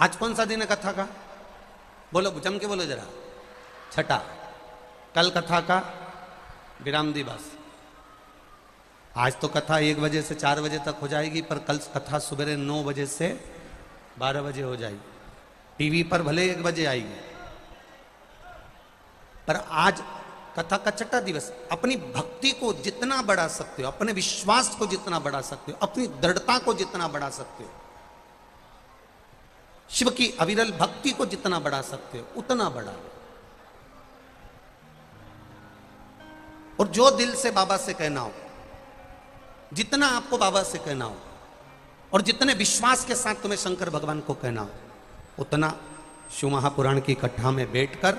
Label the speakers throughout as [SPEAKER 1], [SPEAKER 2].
[SPEAKER 1] आज कौन सा दिन है कथा का? बोलो, जम के बोलो जरा। छठा। कल कथा का विराम दिवस। आज तो कथा 1 बजे से 4 बजे तक हो जाएगी, पर कल कथा सुबह 9 बजे से 12 बजे हो जाएगी। टीवी पर भले 1 बजे आएगी, पर आज कथा का छठा दिवस। अपनी भक्ति को जितना बढ़ा सकते हो, अपने विश्वास को जितना बढ़ा सकते हो, अपनी दृढ़ता को जितना बढ़ा सकते हो, शिव की अविरल भक्ति को जितना बढ़ा सकते हो उतना बढ़ा। और जो दिल से बाबा से कहना हो, जितना आपको बाबा से कहना हो, और जितने विश्वास के साथ तुम्हें शंकर भगवान को कहना हो, उतना शिव महापुराण की कथा में बैठकर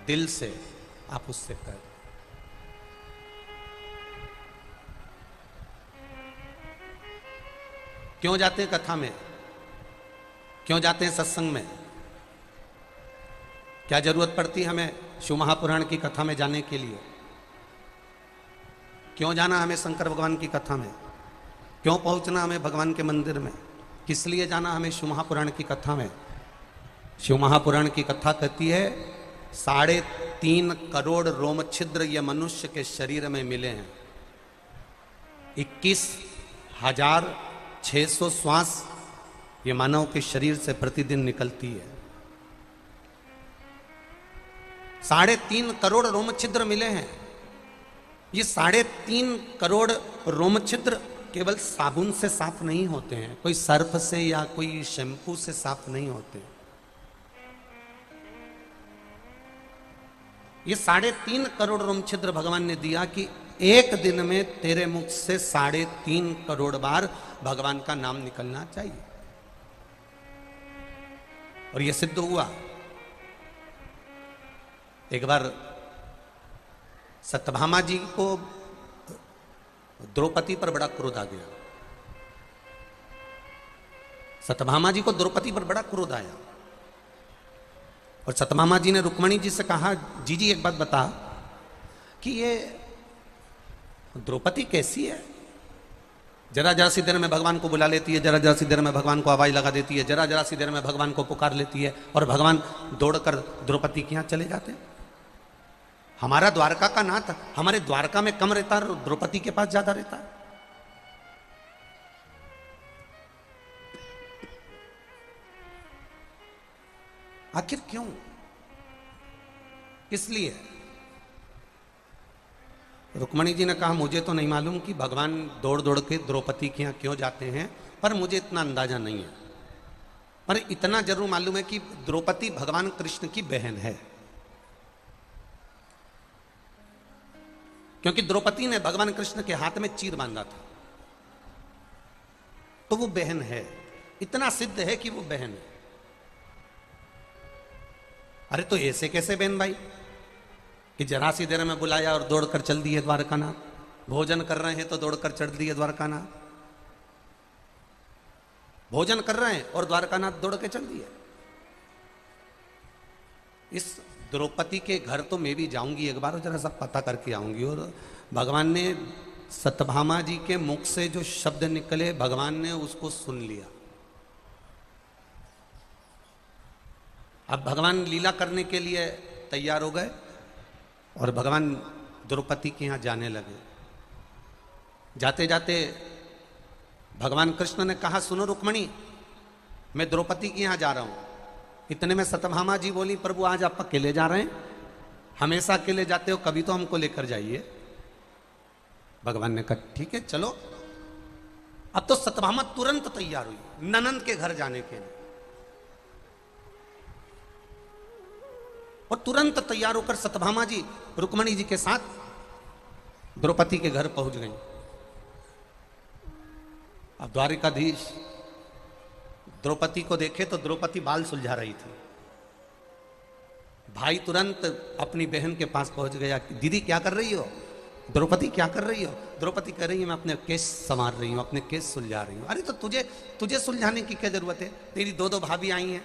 [SPEAKER 1] दिल से आप उससे कह। क्यों जाते हैं कथा में? क्यों जाते हैं सत्संग में? क्या जरूरत पड़ती है हमें शिव महापुराण की कथा में जाने के लिए? क्यों जाना हमें शंकर भगवान की कथा में? क्यों पहुंचना हमें भगवान के मंदिर में? किस लिए जाना हमें शिव महापुराण की कथा में? शिव महापुराण की कथा कहती है 3.5 करोड़ रोम छिद्र ये मनुष्य के शरीर में मिले हैं। 21,600 श्वास ये मानव के शरीर से प्रतिदिन निकलती है। 3.5 करोड़ रोम छिद्र मिले हैं। ये 3.5 करोड़ रोम छिद्र केवल साबुन से साफ नहीं होते हैं, कोई सर्फ से या कोई शैम्पू से साफ नहीं होते। ये 3.5 करोड़ रोम छिद्र भगवान ने दिया कि एक दिन में तेरे मुख से 3.5 करोड़ बार भगवान का नाम निकलना चाहिए। और यह सिद्ध हुआ। एक बार सत्यभामा जी को द्रौपदी पर बड़ा क्रोध आ गया। सत्यभामा जी को द्रौपदी पर बड़ा क्रोध आया, और सत्यभामा जी ने रुक्मणी जी से कहा, जी एक बात बता कि ये द्रौपदी कैसी है? जरा सी देर में भगवान को बुला लेती है, जरा सी देर में भगवान को आवाज लगा देती है, जरा सी देर में भगवान को पुकार लेती है, और भगवान दौड़कर द्रौपदी के यहां चले जाते हैं। हमारा द्वारका का नाथ हमारे द्वारका में कम रहता है, द्रौपदी के पास ज्यादा रहता है। आखिर क्यों? इसलिए रुक्मणी जी ने कहा, मुझे तो नहीं मालूम कि भगवान दौड़ दौड़ के द्रौपदी के यहां क्यों जाते हैं, पर मुझे इतना अंदाजा नहीं है। पर इतना जरूर मालूम है कि द्रौपदी भगवान कृष्ण की बहन है, क्योंकि द्रौपदी ने भगवान कृष्ण के हाथ में चीर बांधा था, तो वो बहन है। इतना सिद्ध है कि वो बहन है। अरे तो ऐसे कैसे बहन भाई कि जरा सी देर में बुलाया और दौड़कर चल दिए द्वारकानाथ? भोजन कर रहे हैं तो दौड़कर चढ़ दिए द्वारकानाथ। भोजन कर रहे हैं और द्वारकानाथ दौड़ के चल दिए। इस द्रौपदी के घर तो मैं भी जाऊंगी एक बार, और जरा सब पता करके आऊंगी। और भगवान ने सत्यभामा जी के मुख से जो शब्द निकले, भगवान ने उसको सुन लिया। अब भगवान लीला करने के लिए तैयार हो गए, और भगवान द्रौपदी के यहां जाने लगे। जाते जाते भगवान कृष्ण ने कहा, सुनो रुक्मणी, मैं द्रौपदी के यहां जा रहा हूं। इतने में सत्यभामा जी बोली, प्रभु आज आप अकेले जा रहे हैं? हमेशा अकेले जाते हो, कभी तो हमको लेकर जाइए। भगवान ने कहा, ठीक है चलो। अब तो सत्यभामा तुरंत तैयार हुई ननंद के घर जाने के लिए, और तुरंत तैयार होकर सत्यभामा जी रुक्मणी जी के साथ द्रौपदी के घर पहुंच गई। अब द्वारिकाधीश द्रौपदी को देखे तो द्रौपदी बाल सुलझा रही थी। भाई तुरंत अपनी बहन के पास पहुंच गया, दीदी क्या कर रही हो? द्रौपदी क्या कर रही हो? द्रौपदी कह रही है, मैं अपने केस संवार रही हूं, अपने केस सुलझा रही हूं। अरे तो तुझे सुलझाने की क्या जरूरत है? तेरी 2 भाभी आई हैं,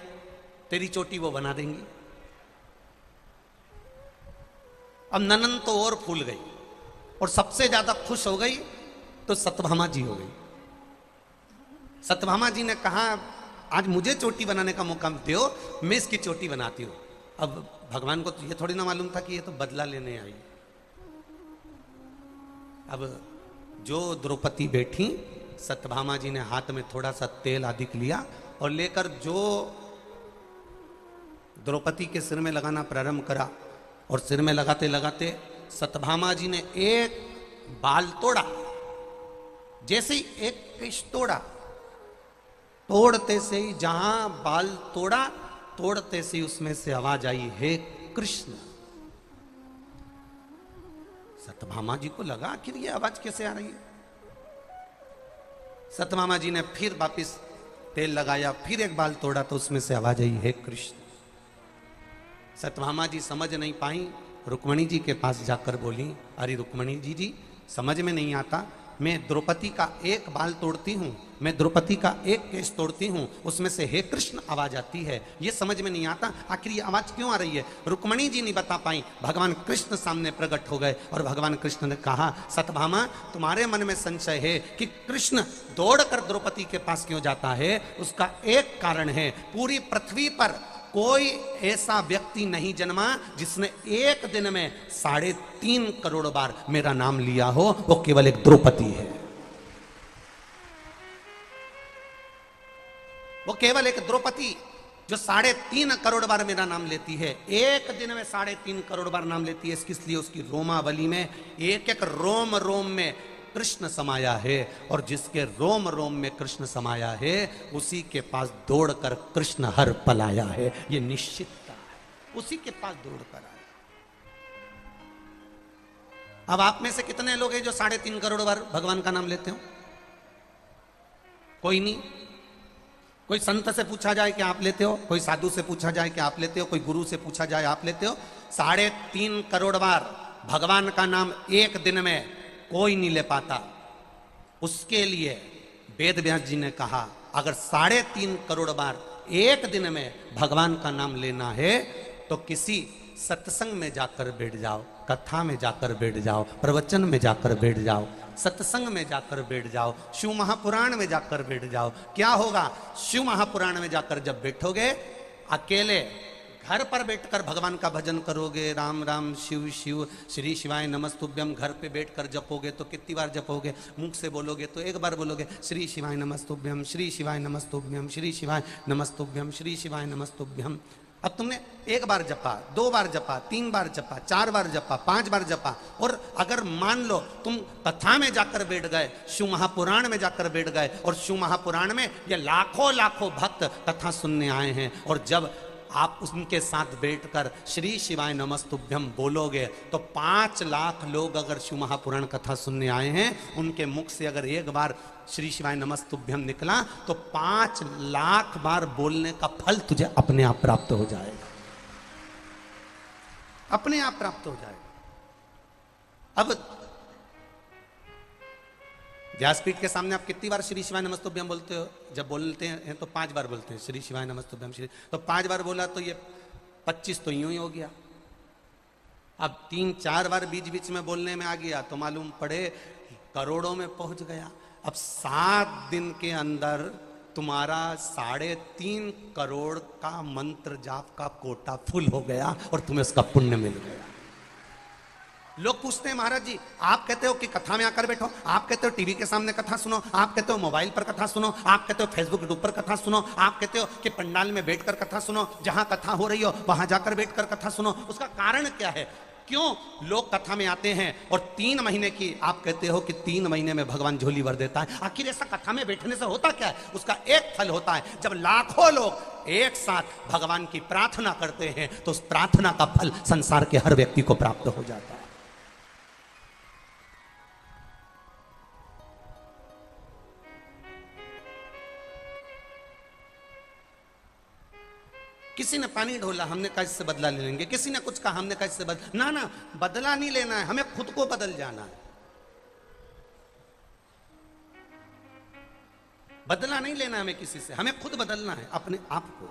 [SPEAKER 1] तेरी चोटी वो बना देंगी। अब ननंद तो और फूल गई, और सबसे ज्यादा खुश हो गई तो सत्यभामा जी हो गई। सत्यभामा जी ने कहा, आज मुझे चोटी बनाने का मौका दो, मैं इसकी चोटी बनाती हूं। अब भगवान को तो ये थोड़ी ना मालूम था कि ये तो बदला लेने आई। अब जो द्रौपदी बैठी, सत्यभामा जी ने हाथ में थोड़ा सा तेल अधिक लिया और लेकर जो द्रौपदी के सिर में लगाना प्रारंभ करा, और सिर में लगाते लगाते सत्यभामा जी ने एक बाल तोड़ा। जैसे ही एक केश तोड़ा, तोड़ते से ही जहां बाल तोड़ा, तोड़ते से ही उसमें से आवाज आई, हे कृष्ण। सत्यभामा जी को लगा आखिर ये आवाज कैसे आ रही है। सत्यभामा जी ने फिर वापिस तेल लगाया, फिर एक बाल तोड़ा तो उसमें से आवाज आई, हे कृष्ण। सत्यभामा जी समझ नहीं पाई, रुक्मणी जी के पास जाकर बोली, अरे रुक्मणी जी समझ में नहीं आता, मैं द्रौपदी का एक बाल तोड़ती हूँ, मैं द्रौपदी का एक केश तोड़ती हूँ, उसमें से हे कृष्ण आवाज आती है, ये समझ में नहीं आता आखिर ये आवाज क्यों आ रही है। रुक्मणी जी नहीं बता पाई, भगवान कृष्ण सामने प्रकट हो गए और भगवान कृष्ण ने कहा, सत्यभामा तुम्हारे मन में संशय है कि कृष्ण दौड़कर द्रौपदी के पास क्यों जाता है, उसका एक कारण है, पूरी पृथ्वी पर कोई ऐसा व्यक्ति नहीं जन्मा जिसने एक दिन में 3.5 करोड़ बार मेरा नाम लिया हो, वो केवल एक द्रौपदी है। वो केवल एक द्रौपदी जो 3.5 करोड़ बार मेरा नाम लेती है, एक दिन में 3.5 करोड़ बार नाम लेती है। इसलिए उसकी रोमावली में एक एक रोम रोम में कृष्ण समाया है, और जिसके रोम रोम में कृष्ण समाया है उसी के पास दौड़कर कृष्ण हर पल आया है। ये निश्चितता है, उसी के पास दौड़कर आया। अब आप में से कितने लोग हैं जो 3.5 करोड़ बार भगवान का नाम लेते हो? कोई नहीं। कोई संत से पूछा जाए कि आप लेते हो, कोई साधु से पूछा जाए कि आप लेते हो, कोई गुरु से पूछा जाए आप लेते हो? 3.5 करोड़ बार भगवान का नाम एक दिन में कोई नहीं ले पाता। उसके लिए वेद व्यास जी ने कहा, अगर 3.5 करोड़ बार एक दिन में भगवान का नाम लेना है तो किसी सत्संग में जाकर बैठ जाओ, कथा में जाकर बैठ जाओ, प्रवचन में जाकर बैठ जाओ, सत्संग में जाकर बैठ जाओ, शिव महापुराण में जाकर बैठ जाओ। क्या होगा? शिव महापुराण में जाकर जब बैठोगे, अकेले घर पर बैठकर भगवान का भजन करोगे, राम राम शिव शिव श्री शिवाय नमस्तुभ्यम, घर पे बैठकर जपोगे तो कितनी बार जपोगे? मुख से बोलोगे तो एक बार बोलोगे, श्री शिवाय नमस्तुभ्यम, श्री शिवाय नमस्तुभ्यम, श्री शिवाय नमस्तुभ्यम, श्री शिवाय नमस्तुभ्यम। अब तुमने एक बार जपा, 2 बार जपा, 3 बार जपा, 4 बार जपा, 5 बार जपा, और अगर मान लो तुम कथा में जाकर बैठ गए, शिव महापुराण में जाकर बैठ गए, और शिव महापुराण में ये लाखों लाखों भक्त कथा सुनने आए हैं, और जब आप उनके साथ बैठकर श्री शिवाय नमस्तुभ्यम बोलोगे तो 5 लाख लोग अगर शिव महापुराण कथा सुनने आए हैं, उनके मुख से अगर एक बार श्री शिवाय नमस्तुभ्यम निकला तो 5 लाख बार बोलने का फल तुझे अपने आप प्राप्त हो जाएगा, अपने आप प्राप्त हो जाएगा। अब व्यासपीठ के सामने आप कितनी बार श्री शिवाय नमस्तुभ्यम बोलते हो? जब बोलते हैं तो 5 बार बोलते हैं, श्री शिवाय नमस्तुभ्यम श्री, तो 5 बार बोला तो ये 25 तो यूं ही हो गया। अब 3-4 बार बीच बीच में बोलने में आ गया तो मालूम पड़े करोड़ों में पहुंच गया। अब 7 दिन के अंदर तुम्हारा 3.5 करोड़ का मंत्र जाप का कोटा फुल हो गया और तुम्हें उसका पुण्य मिल गया। लोग पूछते हैं, महाराज जी आप कहते हो कि कथा में आकर बैठो, आप कहते हो टीवी के सामने कथा सुनो, आप कहते हो मोबाइल पर कथा सुनो, आप कहते हो फेसबुक यूट्यूब पर कथा सुनो, आप कहते हो कि पंडाल में बैठकर कथा सुनो, जहां कथा हो रही हो वहां जाकर बैठकर कथा सुनो। उसका कारण क्या है? क्यों लोग कथा में आते हैं और 3 महीने की, आप कहते हो कि 3 महीने में भगवान झोली भर देता है। आखिर ऐसा कथा में बैठने से होता क्या है? उसका एक फल होता है, जब लाखों लोग एक साथ भगवान की प्रार्थना करते हैं तो उस प्रार्थना का फल संसार के हर व्यक्ति को प्राप्त हो जाता है। किसी ने पानी ढोला, हमने कहा इससे बदला ले लेंगे, किसी ने कुछ कहा, हमने कहा इससे ना ना, बदला नहीं लेना है, हमें खुद को बदल जाना है। बदला नहीं लेना हमें किसी से, हमें खुद बदलना है अपने आप को।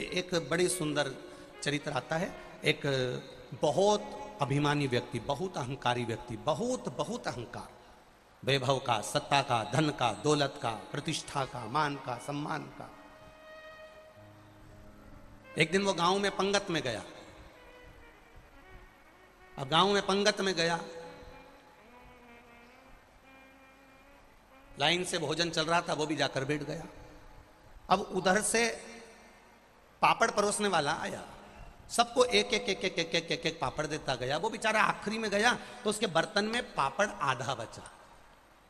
[SPEAKER 1] एक बड़ी सुंदर चरित्र आता है, एक बहुत अभिमानी व्यक्ति, बहुत अहंकारी व्यक्ति, बहुत अहंकार, वैभव का, सत्ता का, धन का, दौलत का, प्रतिष्ठा का, मान का, सम्मान का। एक दिन वो गांव में पंगत में गया। अब गांव में पंगत में गया, लाइन से भोजन चल रहा था, वो भी जाकर बैठ गया। अब उधर से पापड़ परोसने वाला आया, सबको एक एक एक एक एक एक एक एक पापड़ देता गया। वो बेचारा आखिरी में गया तो उसके बर्तन में पापड़ आधा बचा।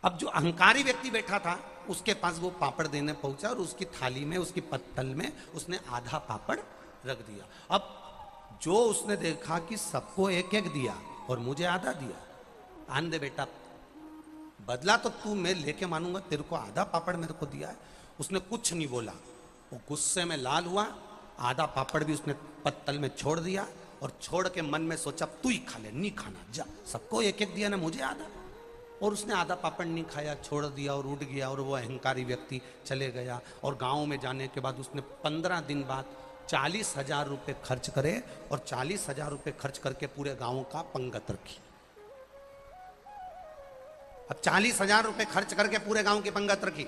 [SPEAKER 1] अब जो अहंकारी व्यक्ति बैठा था उसके पास वो पापड़ देने पहुंचा और उसकी थाली में, उसकी पत्तल में उसने आधा पापड़ रख दिया। अब जो उसने देखा कि सबको एक एक दिया और मुझे आधा दिया, आन दे बेटा, बदला तो तू मैं लेके मानूंगा, तेरे को आधा पापड़ मेरे को दिया है। उसने कुछ नहीं बोला, वो गुस्से में लाल हुआ, आधा पापड़ भी उसने पत्तल में छोड़ दिया और छोड़ के मन में सोचा तू ही खा ले, नहीं खाना, जा, सबको एक एक दिया ना, मुझे आधा। और उसने आधा पापड़ नहीं खाया, छोड़ दिया और उठ गया और वो अहंकारी व्यक्ति चले गया। और गांव में जाने के बाद उसने 15 दिन बाद 40,000 रुपये खर्च करे और 40,000 रुपये खर्च करके पूरे गांव का पंगत रखी। अब 40,000 रुपये खर्च करके पूरे गांव की पंगत रखी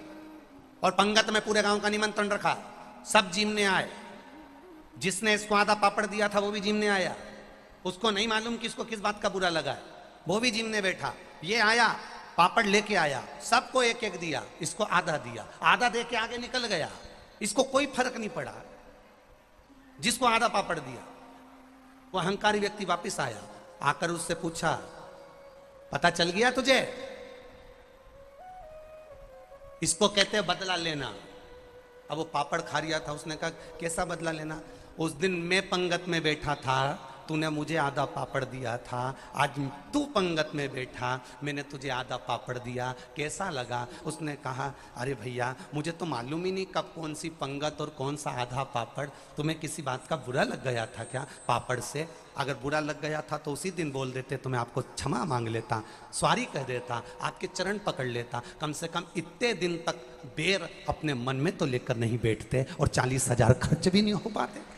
[SPEAKER 1] और पंगत में पूरे गांव का निमंत्रण रखा, सब जीमने आए। जिसने इसको आधा पापड़ दिया था वो भी जीमने आया, उसको नहीं मालूम कि इसको किस बात का बुरा लगा है, वो भी जीमने बैठा। ये आया, पापड़ लेके आया, सबको एक एक दिया, इसको आधा दिया, आधा दे के आगे निकल गया, इसको कोई फर्क नहीं पड़ा जिसको आधा पापड़ दिया। वो अहंकारी व्यक्ति वापस आया, आकर उससे पूछा, पता चल गया तुझे? इसको कहते हैं बदला लेना। अब वो पापड़ खा रिया था, उसने कहा कैसा बदला लेना? उस दिन मैं पंगत में बैठा था, तूने मुझे आधा पापड़ दिया था, आज तू पंगत में बैठा, मैंने तुझे आधा पापड़ दिया, कैसा लगा? उसने कहा, अरे भैया मुझे तो मालूम ही नहीं कब कौन सी पंगत और कौन सा आधा पापड़, तुम्हें किसी बात का बुरा लग गया था क्या पापड़ से? अगर बुरा लग गया था तो उसी दिन बोल देते तो मैं आपको क्षमा मांग लेता, सॉरी कह देता, आपके चरण पकड़ लेता। कम से कम इतने दिन तक बेर अपने मन में तो लेकर नहीं बैठते और 40,000 खर्च भी नहीं हो पाते।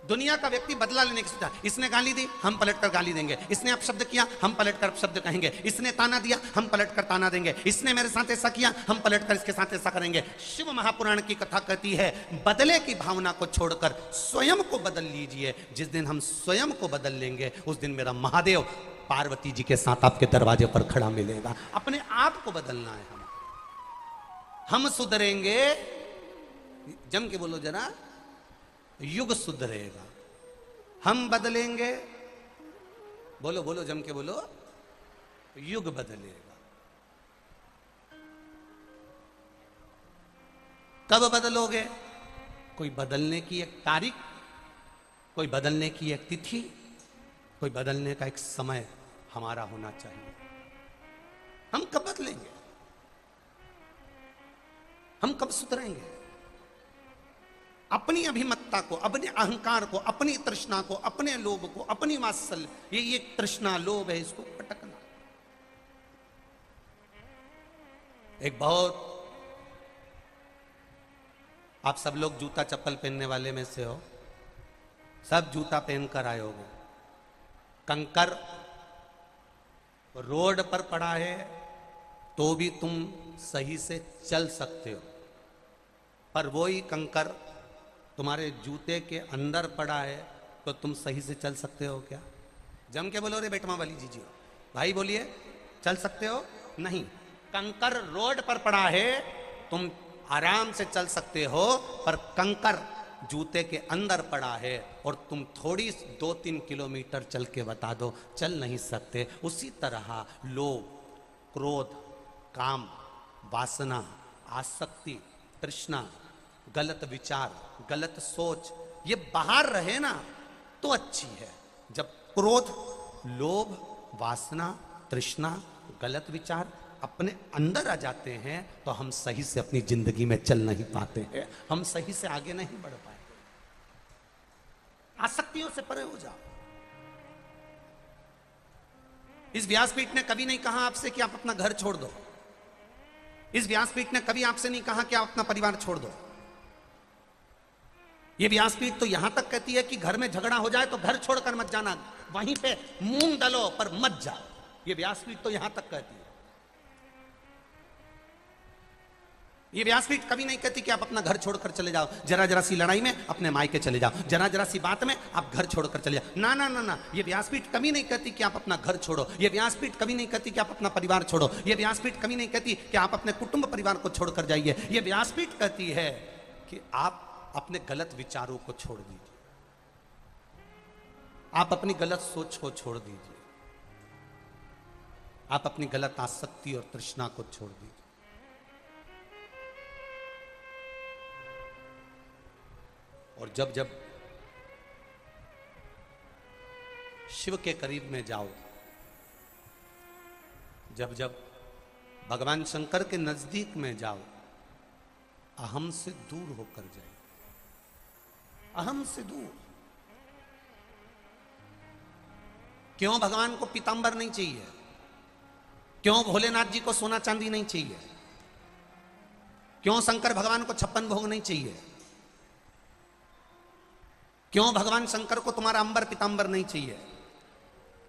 [SPEAKER 1] दुनिया का व्यक्ति बदला लेने की सोचा, इसने गाली दी हम पलटकर गाली देंगे, इसने अपशब्द किया हम पलटकर अपशब्द कहेंगे, इसने ताना दिया हम पलटकर ताना देंगे, इसने मेरे साथ ऐसा किया हम पलटकर इसके साथ ऐसा करेंगे। शिव महापुराण की कथा कहती है, बदले की भावना को छोड़कर स्वयं को बदल लीजिए। जिस दिन हम स्वयं को बदल लेंगे उस दिन मेरा महादेव पार्वती जी के साथ आपके दरवाजे पर खड़ा मिलेगा। अपने आप को बदलना है। हम सुधरेंगे, जम के बोलो जरा, युग सुधरेगा। हम बदलेंगे, बोलो बोलो जम के बोलो, युग बदलेगा। कब बदलोगे? कोई बदलने की एक तारीख, कोई बदलने की एक तिथि, कोई बदलने का एक समय हमारा होना चाहिए। हम कब बदलेंगे? हम कब सुधरेंगे? अपनी अभिमत्ता को, अपने अहंकार को, अपनी तृष्णा को, अपने लोभ को, अपनी वात्सल्य, ये तृष्णा लोभ है, इसको पटकना। एक बहुत, आप सब लोग जूता चप्पल पहनने वाले में से हो, सब जूता पहनकर आए होगे। कंकर रोड पर पड़ा है तो भी तुम सही से चल सकते हो, पर वही कंकर तुम्हारे जूते के अंदर पड़ा है तो तुम सही से चल सकते हो क्या? जम के बोलो रे बेटमा वाली जीजी भाई, बोलिए, चल सकते हो? नहीं। कंकर रोड पर पड़ा है, तुम आराम से चल सकते हो, पर कंकर जूते के अंदर पड़ा है और तुम थोड़ी 2-3 किलोमीटर चल के बता दो, चल नहीं सकते। उसी तरह लोभ, क्रोध, काम, वासना, आसक्ति, तृष्णा, गलत विचार, गलत सोच, ये बाहर रहे ना तो अच्छी है। जब क्रोध, लोभ, वासना, तृष्णा, गलत विचार अपने अंदर आ जाते हैं तो हम सही से अपनी जिंदगी में चल नहीं पाते हैं, हम सही से आगे नहीं बढ़ पाते। आसक्तियों से परे हो जाओ। इस व्यासपीठ ने कभी नहीं कहा आपसे कि आप अपना घर छोड़ दो। इस व्यासपीठ ने कभी आपसे नहीं कहा कि आप अपना परिवार छोड़ दो। ये व्यासपीठ तो यहां तक कहती है कि घर में झगड़ा हो जाए तो घर छोड़कर मत जाना, वहीं पे मूंग डालो पर मत जाओ। ये व्यासपीठ तो यहां तक कहती है। ये व्यासपीठ कभी नहीं कहती कि आप अपना घर छोड़कर चले जाओ, जरा जरा सी लड़ाई में अपने मायके चले जाओ, जरा जरा सी बात में आप घर छोड़कर चले जाओ। ना ना ना ना, ये व्यासपीठ कभी नहीं कहती कि आप अपना घर छोड़ो। ये व्यासपीठ कभी नहीं कहती कि आप अपना परिवार छोड़ो। ये व्यासपीठ कभी नहीं कहती कि आप अपने कुटुंब परिवार को छोड़कर जाइए। ये व्यासपीठ कहती है कि आप अपने गलत विचारों को छोड़ दीजिए, आप अपनी गलत सोच को छोड़ दीजिए, आप अपनी गलत आसक्ति और तृष्णा को छोड़ दीजिए। और जब जब शिव के करीब में जाओ, जब जब भगवान शंकर के नजदीक में जाओ, अहम से दूर होकर जाए, अहम से दूर। क्यों भगवान को पीतांबर नहीं चाहिए? क्यों भोलेनाथ जी को सोना चांदी नहीं चाहिए? क्यों शंकर भगवान को 56 भोग नहीं चाहिए? क्यों भगवान शंकर को तुम्हारा अंबर पीतांबर नहीं चाहिए?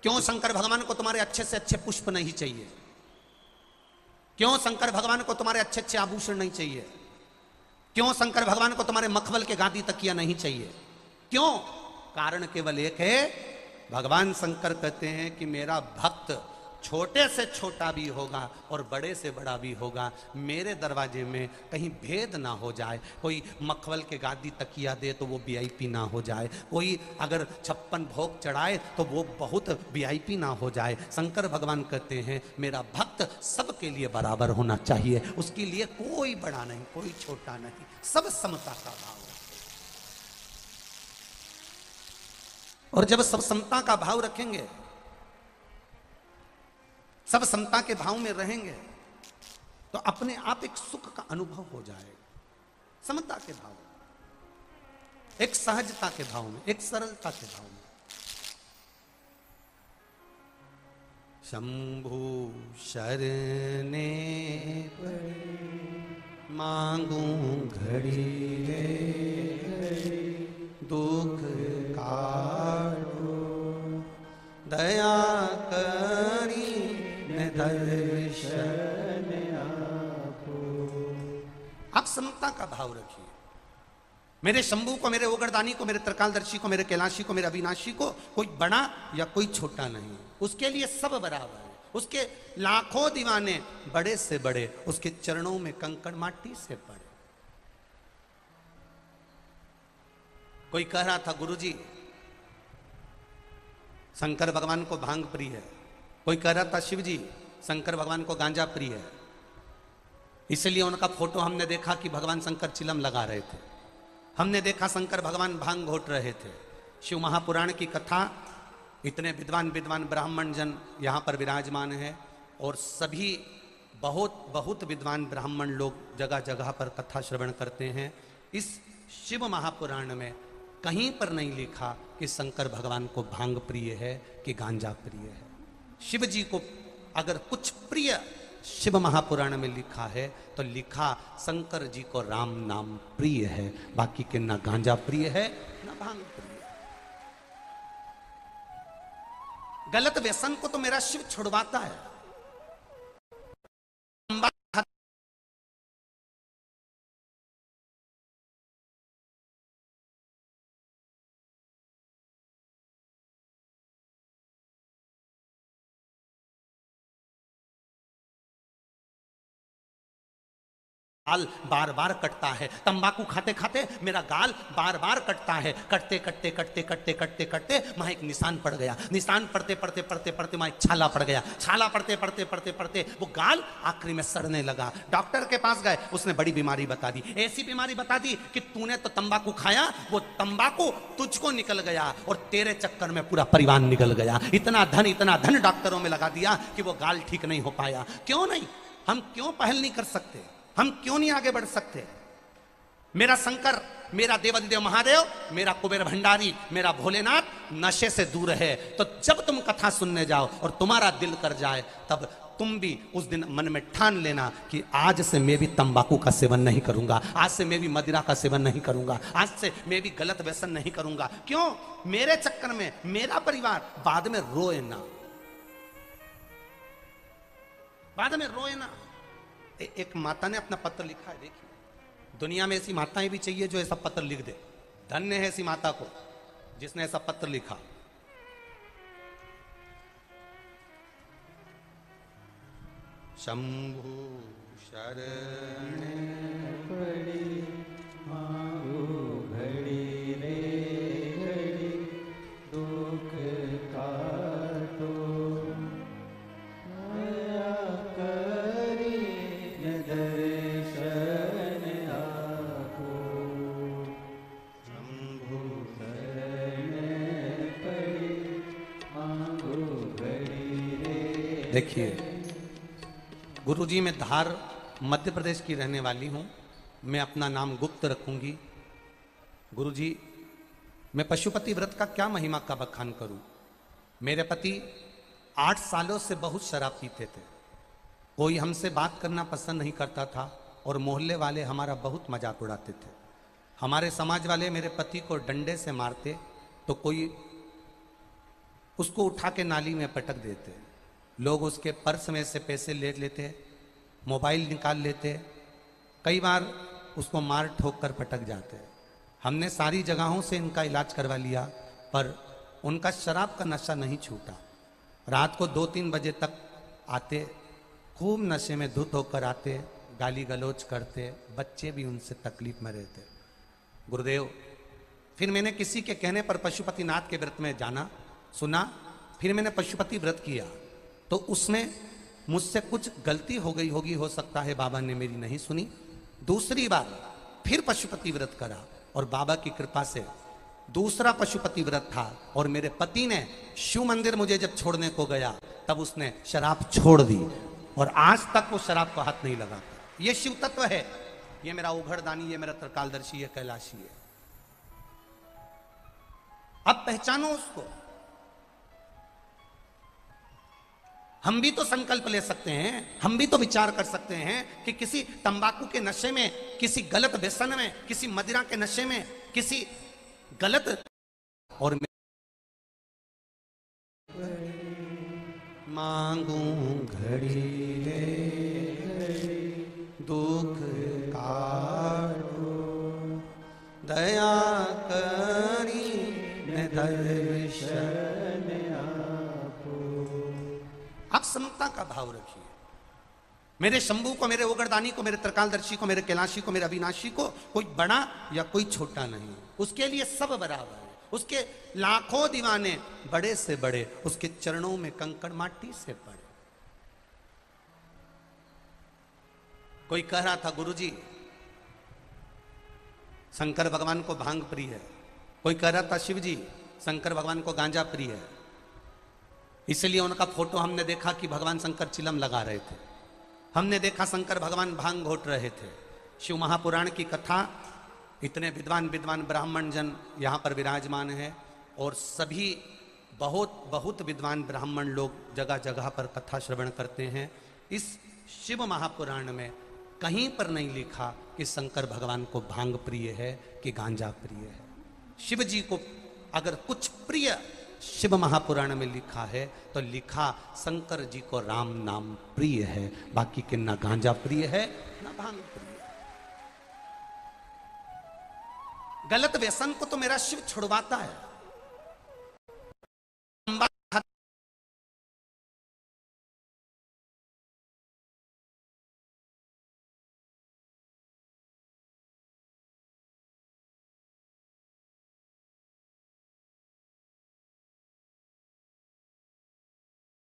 [SPEAKER 1] क्यों शंकर भगवान को तुम्हारे अच्छे से अच्छे पुष्प नहीं चाहिए? क्यों शंकर भगवान को तुम्हारे अच्छे अच्छे आभूषण नहीं चाहिए? क्यों शंकर भगवान को तुम्हारे मखमल के गादी तकिया नहीं चाहिए? क्यों? कारण केवल एक है, भगवान शंकर कहते हैं कि मेरा भक्त छोटे से छोटा भी होगा और बड़े से बड़ा भी होगा, मेरे दरवाजे में कहीं भेद ना हो जाए। कोई मखमल के गादी तकिया दे तो वो वीआईपी ना हो जाए, कोई अगर 56 भोग चढ़ाए तो वो बहुत वीआईपी ना हो जाए। शंकर भगवान कहते हैं मेरा भक्त सबके लिए बराबर होना चाहिए, उसके लिए कोई बड़ा नहीं, कोई छोटा नहीं, सब समता का भाव है। और जब सब समता का भाव रखेंगे, सब समता के भाव में रहेंगे, तो अपने आप एक सुख का अनुभव हो जाएगा। समता के भाव में, एक सहजता के भाव में, एक सरलता के भाव में। शंभु शरणे मांगू घड़ी दुख काटो, दया करी दर्शन आपो। आप समता का भाव रखिए। मेरे शंभू को, मेरे ओगरदानी को, मेरे त्रिकालदर्शी को, मेरे कैलाशी को, मेरे अविनाशी को कोई बड़ा या कोई छोटा नहीं, उसके लिए सब बराबर है। उसके लाखों दीवाने बड़े से बड़े, उसके चरणों में कंकड़ माटी से पड़े। कोई कह रहा था गुरुजी शंकर भगवान को भांग प्रिय है, कोई कह रहा था शिव जी शंकर भगवान को गांजा प्रिय है। इसलिए उनका फोटो हमने देखा कि भगवान शंकर चिलम लगा रहे थे, हमने देखा शंकर भगवान भांग घोट रहे थे। शिव महापुराण की कथा, इतने विद्वान विद्वान ब्राह्मण जन यहाँ पर विराजमान है और सभी बहुत विद्वान ब्राह्मण लोग जगह जगह पर कथा श्रवण करते हैं। इस शिव महापुराण में कहीं पर नहीं लिखा कि शंकर भगवान को भांग प्रिय है कि गांजा प्रिय है। शिव जी को अगर कुछ प्रिय शिव महापुराण में लिखा है तो लिखा शंकर जी को राम नाम प्रिय है, बाकी के ना गांजा प्रिय है ना भांग प्रिय है। गलत व्यसन को तो मेरा शिव छुड़वाता है। गाल बार बार कटता है, तंबाकू खाते खाते मेरा गाल बार बार कटता है, कटते कटते कटते कटते कटते कटते वहां एक निशान पड़ गया, निशान पड़ते पड़ते पड़ते पड़ते वहां एक छाला पड़ गया, छाला पड़ते पड़ते पड़ते पड़ते वो गाल आखिरी में सड़ने लगा। डॉक्टर के पास गए, उसने बड़ी बीमारी बता दी, ऐसी बीमारी बता दी कि तूने तो तंबाकू खाया, वो तंबाकू तुझको निकल गया और तेरे चक्कर में पूरा परिवार निकल गया। इतना धन डॉक्टरों में लगा दिया कि वो गाल ठीक नहीं हो पाया। क्यों नहीं? हम क्यों पहल नहीं कर सकते? हम क्यों नहीं आगे बढ़ सकते? मेरा शंकर, मेरा देवादिदेव महादेव, मेरा कुबेर भंडारी, मेरा भोलेनाथ नशे से दूर है। तो जब तुम कथा सुनने जाओ और तुम्हारा दिल कर जाए, तब तुम भी उस दिन मन में ठान लेना कि आज से मैं भी तंबाकू का सेवन नहीं करूंगा, आज से मैं भी मदिरा का सेवन नहीं करूंगा, आज से मैं भी गलत व्यसन नहीं करूंगा। क्यों? मेरे चक्कर में मेरा परिवार बाद में रोए ना। बाद में रोए ना। एक माता ने अपना पत्र लिखा है, देखिए, दुनिया में ऐसी माताएं भी चाहिए जो ऐसा पत्र लिख दे। धन्य है ऐसी माता को जिसने ऐसा पत्र लिखा। शंभु शरण पड़ी मांगो घड़ी रे घड़ी दुख काटो दया करी दर्शन आपो शंभु शरण पड़ी मांगो घड़ी रे। देखिए, गुरुजी, मैं धार मध्य प्रदेश की रहने वाली हूँ। मैं अपना नाम गुप्त रखूंगी। गुरुजी, मैं पशुपति व्रत का क्या महिमा का बखान करूं। मेरे पति 8 सालों से बहुत शराब पीते थे। कोई हमसे बात करना पसंद नहीं करता था और मोहल्ले वाले हमारा बहुत मजाक उड़ाते थे। हमारे समाज वाले मेरे पति को डंडे से मारते तो कोई उसको उठा के नाली में पटक देते। लोग उसके पर्स में से पैसे ले लेते, मोबाइल निकाल लेते, कई बार उसको मार ठोक कर पटक जाते। हमने सारी जगहों से इनका इलाज करवा लिया पर उनका शराब का नशा नहीं छूटा। रात को 2-3 बजे तक आते, खूब नशे में धुत होकर आते, गाली गलौज करते, बच्चे भी उनसे तकलीफ में रहते। गुरुदेव, फिर मैंने किसी के कहने पर पशुपतिनाथ के व्रत में जाना, सुना, फिर मैंने पशुपति व्रत किया तो उसमें मुझसे कुछ गलती हो गई होगी, हो सकता है बाबा ने मेरी नहीं सुनी। दूसरी बार फिर पशुपति व्रत करा और बाबा की कृपा से दूसरा पशुपति व्रत था और मेरे पति ने शिव मंदिर मुझे जब छोड़ने को गया तब उसने शराब छोड़ दी और आज तक वो शराब को हाथ नहीं लगा। ये शिव तत्व है, ये मेरा उघड़दानी, ये मेरा त्रिकालदर्शी, ये कैलाशी है। अब पहचानो उसको। हम भी तो संकल्प ले सकते हैं, हम भी तो विचार कर सकते हैं कि किसी तंबाकू के नशे में, किसी गलत व्यसन में, किसी मदिरा के नशे में, किसी गलत और मांगू घड़ी रे दुख काटो दया करी दर्शन। आप समता का भाव रखिए। मेरे शंभू को, मेरे उगरदानी को, मेरे त्रिकालदर्शी को, मेरे कैलाशी को, मेरे अविनाशी को कोई बड़ा या कोई छोटा नहीं, उसके लिए सब बराबर है। उसके लाखों दीवाने बड़े से बड़े उसके चरणों में कंकड़ माटी से पड़े। कोई कह रहा था, गुरुजी शंकर भगवान को भांग प्रिय है। कोई कह रहा था, शिव जी शंकर भगवान को गांजा प्रिय है। इसलिए उनका फोटो हमने देखा कि भगवान शंकर चिलम लगा रहे थे, हमने देखा शंकर भगवान भांग घोट रहे थे। शिव महापुराण की कथा, इतने विद्वान विद्वान ब्राह्मण जन यहाँ पर विराजमान है और सभी बहुत विद्वान ब्राह्मण लोग जगह जगह पर कथा श्रवण करते हैं। इस शिव महापुराण में कहीं पर नहीं लिखा कि शंकर भगवान को भांग प्रिय है कि गांजा प्रिय है। शिव जी को अगर कुछ प्रिय शिव महापुराण में लिखा है तो लिखा शंकर जी को राम नाम प्रिय है, बाकी के ना गांजा प्रिय है ना भांग प्रिय है। गलत व्यसन को तो मेरा शिव छुड़वाता है।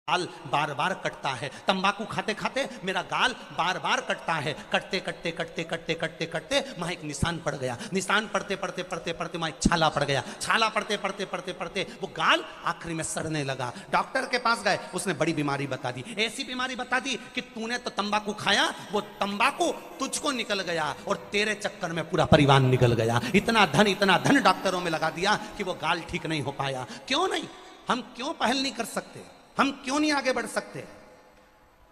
[SPEAKER 1] गाल बार बार कटता है, तंबाकू खाते खाते मेरा गाल बार बार कटता है। कटते कटते कटते कटते कटते कटते वहां एक निशान पड़ गया। निशान पड़ते पड़ते पड़ते पड़ते वहां एक छाला पड़ गया। छाला पड़ते पड़ते पड़ते पड़ते वो गाल आखिरी में सड़ने लगा। डॉक्टर के पास गए, उसने बड़ी बीमारी बता दी, ऐसी बीमारी बता दी कि तूने तो तंबाकू खाया, वो तंबाकू तुझको निकल गया और तेरे चक्कर में पूरा परिवार निकल गया। इतना धन डॉक्टरों में लगा दिया कि वो गाल ठीक नहीं हो पाया। क्यों नहीं? हम क्यों पहल नहीं कर सकते? हम क्यों नहीं आगे बढ़ सकते?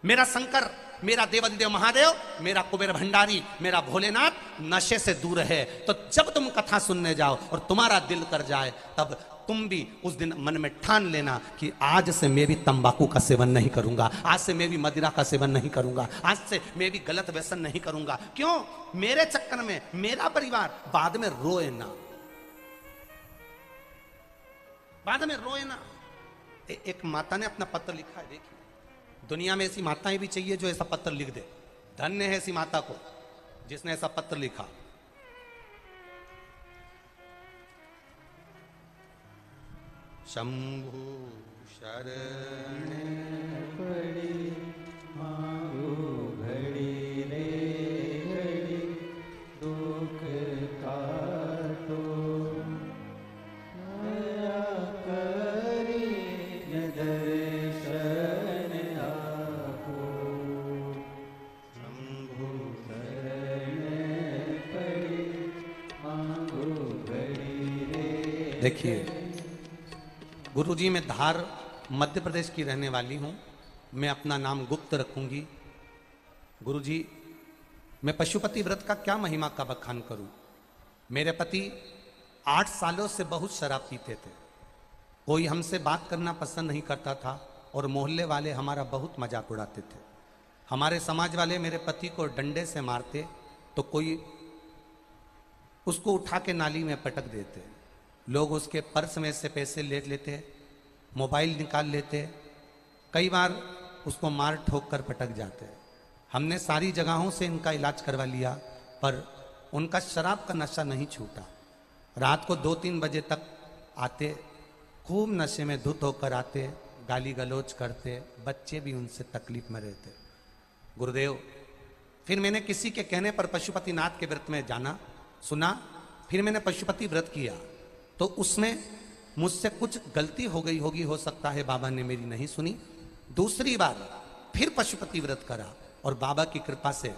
[SPEAKER 1] मेरा शंकर मेरा देवाधिदेव महादेव, मेरा कुबेर भंडारी, मेरा भोलेनाथ नशे से दूर है। तो जब तुम कथा सुनने जाओ और तुम्हारा दिल कर जाए, तब तुम भी उस दिन मन में ठान लेना कि आज से मैं भी तंबाकू का सेवन नहीं करूंगा, आज से मैं भी मदिरा का सेवन नहीं करूंगा, आज से मैं भी गलत व्यसन नहीं करूंगा। क्यों? मेरे चक्कर में मेरा परिवार बाद में रोए ना, बाद में रोए ना। एक माता ने अपना पत्र लिखा है, देखिए। दुनिया में ऐसी माताएं भी चाहिए जो ऐसा पत्र लिख दे। धन्य है ऐसी माता को जिसने ऐसा पत्र लिखा। शंभु शरण पड़ी मांगो घड़ी रे घड़ी, दुख काटो दया करी दर्शन आपो। शंभु शरण पड़ी मांगो घड़ी रे। देखिए, गुरुजी, मैं धार मध्य प्रदेश की रहने वाली हूँ। मैं अपना नाम गुप्त रखूंगी। गुरुजी, मैं पशुपति व्रत का क्या महिमा का बखान करूं। मेरे पति 8 सालों से बहुत शराब पीते थे। कोई हमसे बात करना पसंद नहीं करता था और मोहल्ले वाले हमारा बहुत मजाक उड़ाते थे। हमारे समाज वाले मेरे पति को डंडे से मारते तो कोई उसको उठा के नाली में पटक देते। लोग उसके पर्स में से पैसे ले लेते, मोबाइल निकाल लेते, कई बार उसको मार ठोक कर पटक जाते। हमने सारी जगहों से इनका इलाज करवा लिया, पर उनका शराब का नशा नहीं छूटा। रात को 2-3 बजे तक आते, खूब नशे में धुत होकर आते, गाली गलौज करते, बच्चे भी उनसे तकलीफ में रहते। गुरुदेव, फिर मैंने किसी के कहने पर पशुपतिनाथ के व्रत में जाना, सुना, फिर मैंने पशुपति व्रत किया तो उसमें मुझसे कुछ गलती हो गई होगी, हो सकता है बाबा ने मेरी नहीं सुनी। दूसरी बार फिर पशुपति व्रत करा और बाबा की कृपा से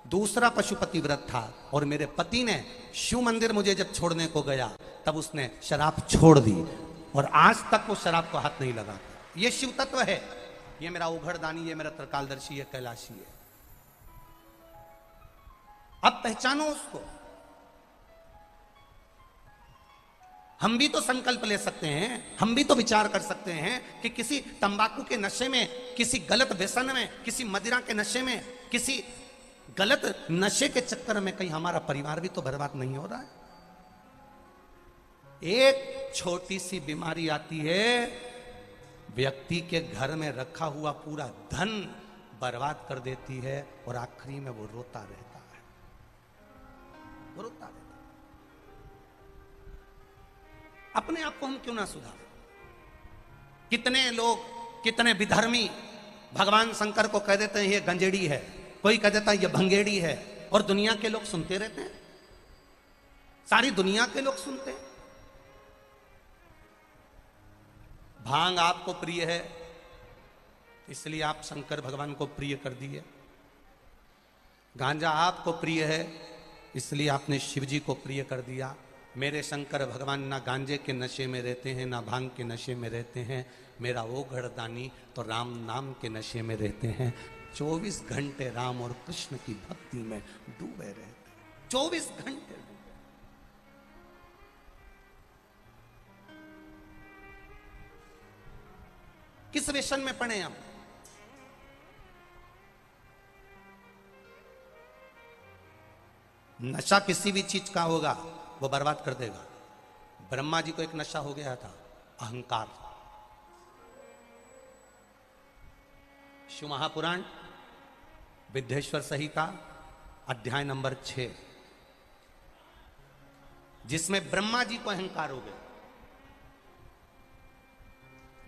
[SPEAKER 1] दूसरा पशुपति व्रत था और मेरे पति ने शिव मंदिर मुझे जब छोड़ने को गया तब उसने शराब छोड़ दी और आज तक वो शराब को हाथ नहीं लगा। ये शिव तत्व है, ये मेरा उघड़दानी, ये मेरा त्रिकालदर्शी, ये कैलाशी है। अब पहचानो उसको। हम भी तो संकल्प ले सकते हैं, हम भी तो विचार कर सकते हैं कि किसी तंबाकू के नशे में, किसी गलत व्यसन में, किसी मदिरा के नशे में, किसी गलत नशे के चक्कर में कहीं हमारा परिवार भी तो बर्बाद नहीं हो रहा है। एक छोटी सी बीमारी आती है, व्यक्ति के घर में रखा हुआ पूरा धन बर्बाद कर देती है और आखिरी में वो रोता रहता है, वो रोता रहता है। अपने आप को हम क्यों ना सुधारें? कितने लोग, कितने विधर्मी भगवान शंकर को कह देते हैं ये गंजेड़ी है, कोई कह देता है ये भंगेड़ी है, और दुनिया के लोग सुनते रहते हैं। सारी दुनिया के लोग सुनते हैं। भांग आपको प्रिय है इसलिए आप शंकर भगवान को प्रिय कर दिए। गांजा आपको प्रिय है इसलिए आपने शिव जी को प्रिय कर दिया। मेरे शंकर भगवान ना गांजे के नशे में रहते हैं, ना भांग के नशे में रहते हैं। मेरा वो घड़दानी तो राम नाम के नशे में रहते हैं। 24 घंटे राम और कृष्ण की भक्ति में डूबे रहते हैं, 24 घंटे। किस व्यसन में पड़े हम? नशा किसी भी चीज का होगा वो बर्बाद कर देगा। ब्रह्मा जी को एक नशा हो गया था, अहंकार। शिव महापुराण विद्येश्वर संहिता अध्याय नंबर 6, जिसमें ब्रह्मा जी को अहंकार हो गया।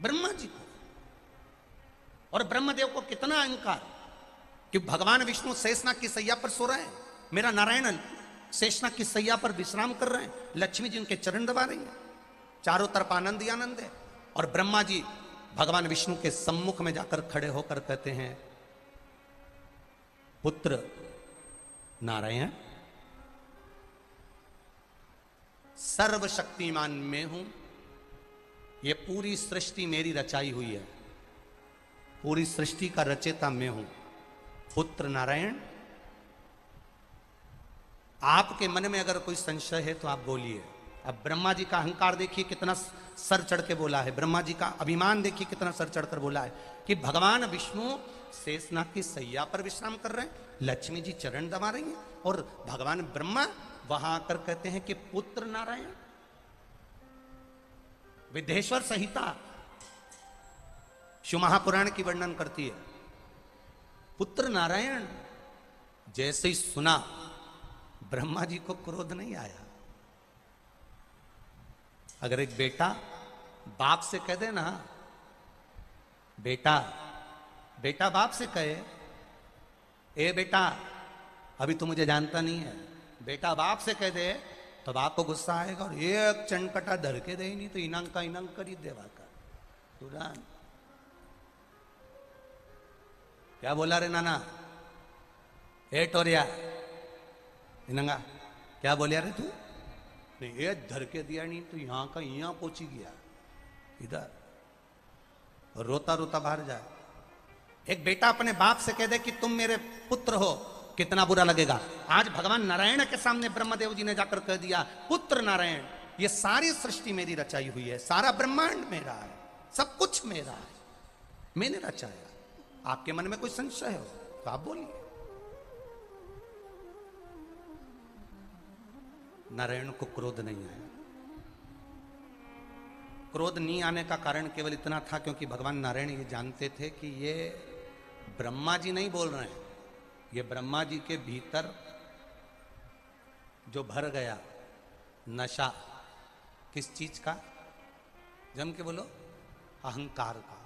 [SPEAKER 1] ब्रह्मा जी को, और ब्रह्मदेव को कितना अहंकार कि भगवान विष्णु शेषनाग की सैया पर सो रहे हैं, मेरा नारायण शेषनाग की सैया पर विश्राम कर रहे हैं, लक्ष्मी जी उनके चरण दबा रही है, चारों तरफ आनंद ही आनंद है। और ब्रह्मा जी भगवान विष्णु के सम्मुख में जाकर खड़े होकर कहते हैं, पुत्र नारायण, सर्वशक्तिमान मैं हूं, ये पूरी सृष्टि मेरी रचाई हुई है, पूरी सृष्टि का रचेता मैं हूं, पुत्र नारायण, आपके मन में अगर कोई संशय है तो आप बोलिए। अब ब्रह्मा जी का अहंकार देखिए कितना सर चढ़ के बोला है, ब्रह्मा जी का अभिमान देखिए कितना सर चढ़कर बोला है कि भगवान विष्णु शेषनाग की सैया पर विश्राम कर रहे हैं, लक्ष्मी जी चरण दबा रही हैं, और भगवान ब्रह्मा वहां आकर कहते हैं कि पुत्र नारायण। विदेश्वर संहिता शिव महापुराण की वर्णन करती है, पुत्र नारायण। जैसे ही सुना ब्रह्मा जी को क्रोध नहीं आया। अगर एक बेटा बाप से कह दे ना, बेटा बेटा बाप से कहे, ए बेटा अभी तू मुझे जानता नहीं है, बेटा बाप से कह दे तो बाप को गुस्सा आएगा और एक चनकटा धर के दे ही नहीं तो इनंग का इनंग करी देवा का तुरंत। क्या बोला रे नाना, ए टोरिया इनंगा, क्या बोलिया रे तू? नहीं ये धर के दिया नहीं तो यहां का यहां पहुंची गया इधर, और रोता रोता बाहर जाए। एक बेटा अपने बाप से कह दे कि तुम मेरे पुत्र हो, कितना बुरा लगेगा। आज भगवान नारायण के सामने ब्रह्मदेव जी ने जाकर कह दिया पुत्र नारायण, ये सारी सृष्टि मेरी रचाई हुई है, सारा ब्रह्मांड मेरा है, सब कुछ मेरा है, मैंने रचाया। आपके मन में कोई संशय हो तो आप बोलिए। नारायण को क्रोध नहीं आया। क्रोध नहीं आने का कारण केवल इतना था क्योंकि भगवान नारायण ये जानते थे कि ये ब्रह्मा जी नहीं बोल रहे हैं, ये ब्रह्मा जी के भीतर जो भर गया नशा, किस चीज का? जम के बोलो, अहंकार का।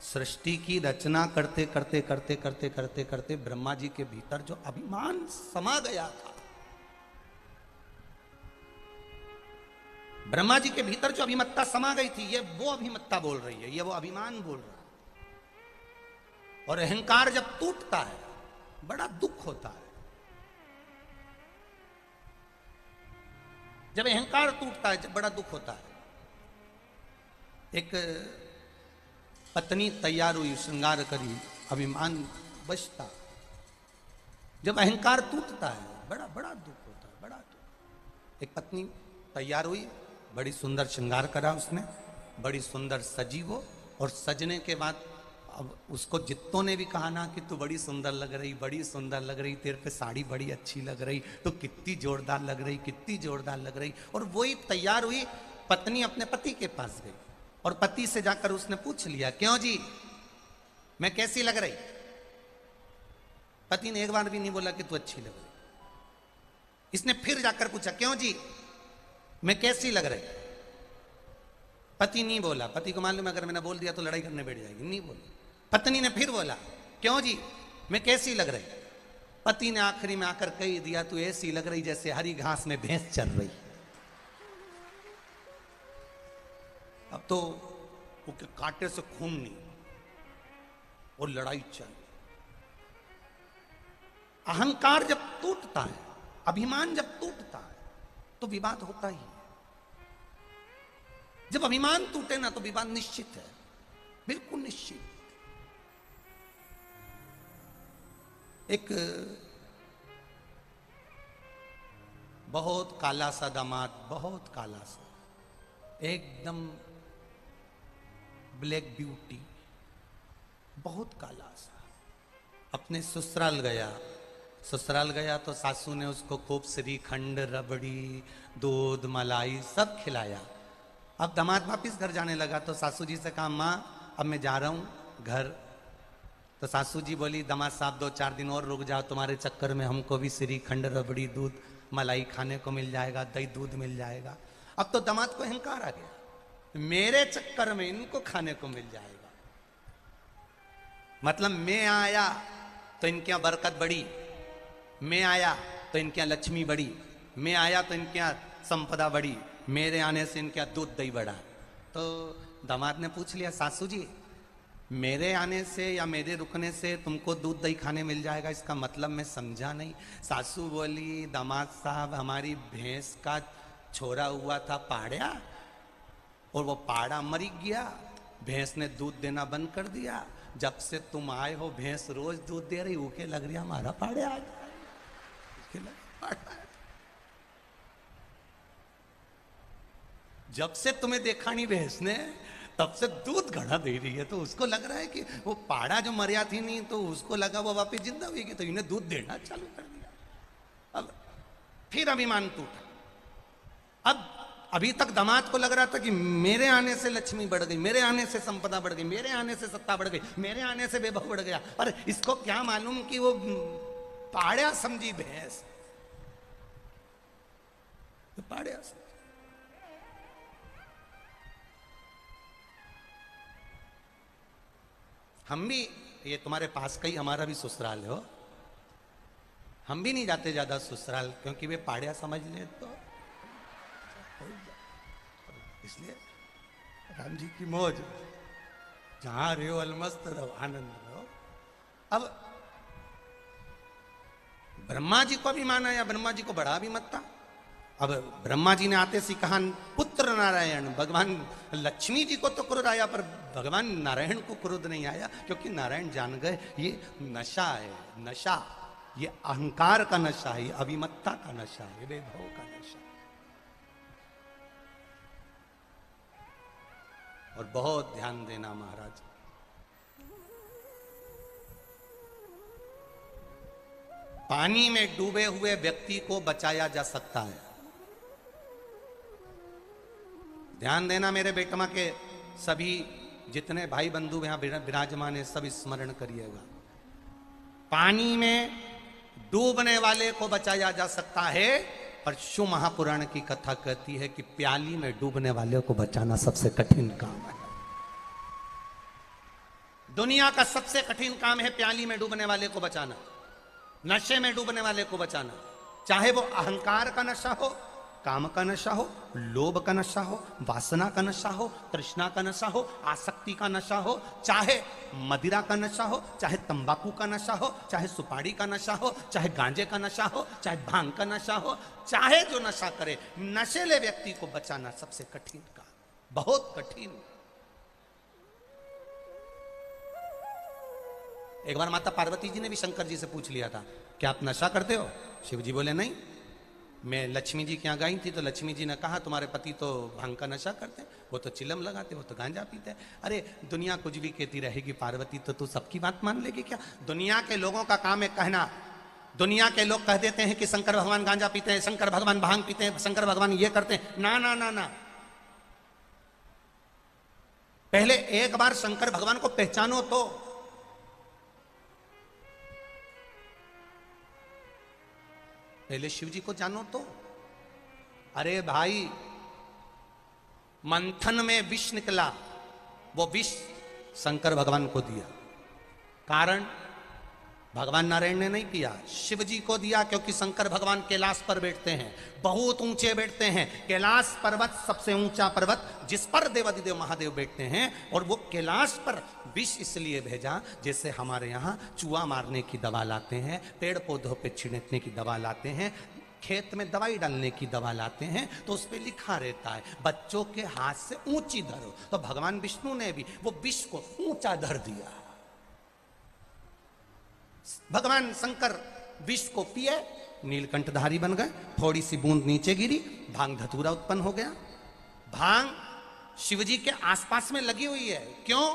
[SPEAKER 1] सृष्टि की रचना करते करते करते करते करते करते ब्रह्मा जी के भीतर जो अभिमान समा गया था, ब्रह्मा जी के भीतर जो अभिमत्ता समा गई थी, ये वो अभिमत्ता बोल रही है, ये वो अभिमान बोल रहा है। और अहंकार जब टूटता है बड़ा दुख होता है। जब अहंकार टूटता है जब बड़ा दुख होता है। एक पत्नी तैयार हुई, श्रृंगार करी, अभिमान बचता, जब अहंकार टूटता है बड़ा बड़ा दुख होता है, बड़ा दुख। एक पत्नी तैयार हुई, बड़ी सुंदर श्रृंगार करा उसने, बड़ी सुंदर सजी वो, और सजने के बाद अब उसको जित्तों ने भी कहा ना कि तू बड़ी सुंदर लग रही, बड़ी सुंदर लग रही, तेरे पे साड़ी बड़ी अच्छी लग रही, तो कितनी जोरदार लग रही, कितनी जोरदार लग रही। और वही तैयार हुई, पत्नी अपने पति के पास गई और पति से जाकर उसने पूछ लिया, क्यों जी मैं कैसी लग रही? पति ने एक बार भी नहीं बोला कि तू अच्छी लग रही। इसने फिर जाकर पूछा, क्यों जी मैं कैसी लग रही? पति नहीं बोला। पति को मालूम अगर मैंने बोल दिया तो लड़ाई करने बैठ जाएगी, नहीं बोली। पत्नी ने फिर बोला, क्यों जी मैं कैसी लग रही? पति ने आखिरी में आकर कह दिया, तू ऐसी लग रही जैसे हरी घास में भैंस चल रही। अब तो वो कांटे से खून नहीं और लड़ाई चल। अहंकार जब टूटता है, अभिमान जब टूटता है तो विवाद होता ही है। जब अभिमान टूटे ना तो विवाद निश्चित है, बिल्कुल निश्चित। एक बहुत काला सा दामाद, बहुत काला सा, एकदम ब्लैक ब्यूटी, बहुत काला सा, अपने ससुराल गया। ससुराल गया तो सासू ने उसको खूब श्रीखंड, रबड़ी, दूध, मलाई सब खिलाया। अब दामाद वापिस घर जाने लगा तो सासू जी से कहा, माँ अब मैं जा रहा हूँ घर। तो सासू जी बोली, दामाद साहब 2-4 दिन और रुक जाओ, तुम्हारे चक्कर में हमको भी श्रीखंड, रबड़ी, दूध, मलाई खाने को मिल जाएगा, दही दूध मिल जाएगा। अब तो दामाद को अहंकार आ गया, मेरे चक्कर में इनको खाने को मिल जाएगा। मतलब मैं आया तो इनके यहाँ बरकत बढ़ी, मैं आया तो इनके यहाँ लक्ष्मी बढ़ी, मैं आया तो इनके यहाँ संपदा बढ़ी, मेरे आने से इनके यहाँ दूध दही बढ़ा। तो दामाद ने पूछ लिया, सासू जी मेरे आने से या मेरे रुकने से तुमको दूध दही खाने मिल जाएगा, इसका मतलब मैं समझा नहीं। सासू बोली, दामाद साहब हमारी भैंस का छोरा हुआ था पाड़ा, और वो पाड़ा मर गया, भैंस ने दूध देना बंद कर दिया, जब से तुम आए हो भैंस रोज दूध दे रही, ऊके लग रही हमारा पाड़े आ जब से तुम्हें देखा नहीं भैंस ने, तब से दूध घड़ा दे रही है, तो उसको लग रहा है कि वो पाड़ा जो मरिया थी नहीं, तो उसको लगा वो वापिस जिंदा हुई, तो इन्हें दूध देना चालू कर दिया। अब फिर अभिमान टूटा। अब अभी तक दामाद को लग रहा था कि मेरे आने से लक्ष्मी बढ़ गई, मेरे आने से संपदा बढ़ गई, मेरे आने से सत्ता बढ़ गई, मेरे आने से वैभव बढ़ गया, पर इसको क्या मालूम कि वो पाड़ा समझी भैंस, तो पाड़ा समझी। हम भी, ये तुम्हारे पास का ही हमारा भी ससुराल है हो, हम भी नहीं जाते ज्यादा ससुराल, क्योंकि वे पाड़िया समझ ले तो इसलिए राम जी की मौज, जहां रहो अलमस्त रहो, आनंद रहो। अब ब्रह्मा जी को भी माना या ब्रह्मा जी को बढ़ा भी मत था। अब ब्रह्मा जी ने आते सी कहा पुत्र नारायण, भगवान लक्ष्मी जी को तो क्रोध आया, पर भगवान नारायण को क्रोध नहीं आया, क्योंकि नारायण जान गए ये नशा है, नशा, ये अहंकार का नशा है, ये अभिमत्ता का नशा है, वैभव का नशा। और बहुत ध्यान देना महाराज, पानी में डूबे हुए व्यक्ति को बचाया जा सकता है। ध्यान देना मेरे बेटमा के सभी जितने भाई बंधु यहां विराजमान है, सब स्मरण करिएगा। पानी में डूबने वाले को बचाया जा सकता है, और शिव महापुराण की कथा कहती है कि प्याली में डूबने वाले को बचाना सबसे कठिन काम है। दुनिया का सबसे कठिन काम है प्याली में डूबने वाले को बचाना, नशे में डूबने वाले को बचाना, चाहे वो अहंकार का नशा हो, काम का नशा हो, लोभ का नशा हो, वासना का नशा हो, तृष्णा का नशा हो, आसक्ति का नशा हो, चाहे मदिरा का नशा हो, चाहे तंबाकू का नशा हो, चाहे सुपारी का नशा हो, चाहे गांजे का नशा हो, चाहे भांग का नशा हो, चाहे जो नशा करे, नशेले व्यक्ति को बचाना सबसे कठिन काम, बहुत कठिन। एक बार माता पार्वती जी ने भी शंकर जी से पूछ लिया था, क्या आप नशा करते हो? शिव जी बोले नहीं। मैं लक्ष्मी जी के यहाँ गई थी, तो लक्ष्मी जी ने कहा तुम्हारे पति तो भांग का नशा करते हैं, वो तो चिलम लगाते, वो तो गांजा पीते हैं। अरे दुनिया कुछ भी कहती रहेगी पार्वती, तो तू सबकी बात मान लेगी क्या? दुनिया के लोगों का काम है कहना, दुनिया के लोग कह देते हैं कि शंकर भगवान गांजा पीते हैं, शंकर भगवान भांग पीते हैं, शंकर भगवान ये करते हैं। ना ना ना ना, पहले एक बार शंकर भगवान को पहचानो तो। पहले शिव जी को जानो तो। अरे भाई, मंथन में विष निकला, वो विष शंकर भगवान को दिया, कारण भगवान नारायण ने नहीं पिया, शिव जी को दिया, क्योंकि शंकर भगवान कैलाश पर बैठते हैं, बहुत ऊंचे बैठते हैं। कैलाश पर्वत सबसे ऊंचा पर्वत, जिस पर देवादिदेव महादेव बैठते हैं, और वो कैलाश पर विष इसलिए भेजा, जैसे हमारे यहाँ चूहा मारने की दवा लाते हैं, पेड़ पौधों पे छिड़कने की दवा लाते हैं, खेत में दवाई डालने की दवा लाते हैं, तो उस पर लिखा रहता है बच्चों के हाथ से ऊंची धरो। तो भगवान विष्णु ने भी वो विष को ऊंचा धर दिया। भगवान शंकर विष को पिए, नीलकंठधारी बन गए, थोड़ी सी बूंद नीचे गिरी, भांग धतूरा उत्पन्न हो गया। भांग शिवजी के आसपास में लगी हुई है, क्यों?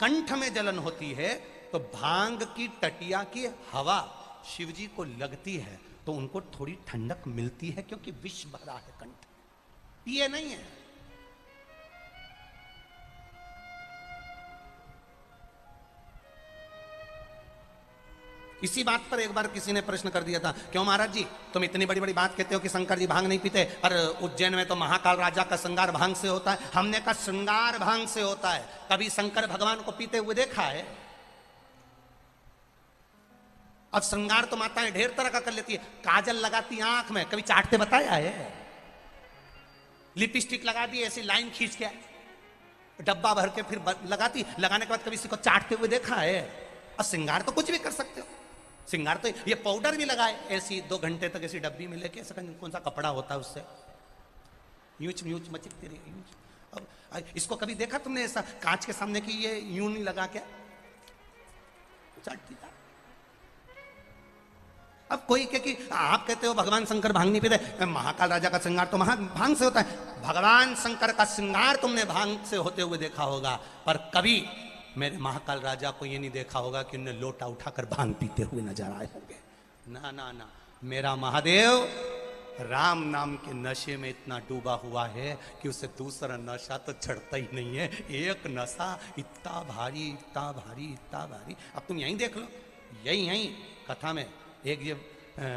[SPEAKER 1] कंठ में जलन होती है, तो भांग की टटिया की हवा शिवजी को लगती है, तो उनको थोड़ी ठंडक मिलती है, क्योंकि विष भरा है कंठ, पिए नहीं है। इसी बात पर एक बार किसी ने प्रश्न कर दिया था, क्यों महाराज जी तुम इतनी बड़ी बड़ी बात कहते हो कि शंकर जी भांग नहीं पीते, पर उज्जैन में तो महाकाल राजा का श्रृंगार भांग से होता है। हमने कहा श्रृंगार भांग से होता है, कभी शंकर भगवान को पीते हुए देखा है? अब श्रृंगार तो माताएं ढेर तरह का कर लेती है, काजल लगाती आंख में, कभी चाटते बताया है? लिपस्टिक लगा दी ऐसी लाइन खींच के, डब्बा भर के फिर लगाती, लगाने के बाद कभी किसी को चाटते हुए देखा है? और श्रृंगार तो कुछ भी कर सकते हो, श्रृंगार तो ये पाउडर भी लगाए ऐसी 2 घंटे तक ऐसी डब्बी में लेके, कौन सा कपड़ा होता है उससे यूच यूच मचिकती रही। अब इसको कभी देखा तुमने ऐसा कांच के सामने कि ये यूं नहीं लगा के चाटती जा। अब कोई कहे कि आप कहते हो भगवान शंकर भांग नहीं पीते, महाकाल राजा का श्रृंगार तो भांग से होता है। भगवान शंकर का श्रृंगार तुमने भांग से होते हुए देखा होगा, पर कभी मेरे महाकाल राजा को ये नहीं देखा होगा कि उन्हें लोटा उठाकर भांग पीते हुए नजर आए होंगे। ना ना ना, मेरा महादेव राम नाम के नशे में इतना डूबा हुआ है कि उसे दूसरा नशा तो चढ़ता ही नहीं है। एक नशा इतना भारी, इतना भारी, इतना भारी। अब तुम यहीं देख लो, यही कथा में एक ये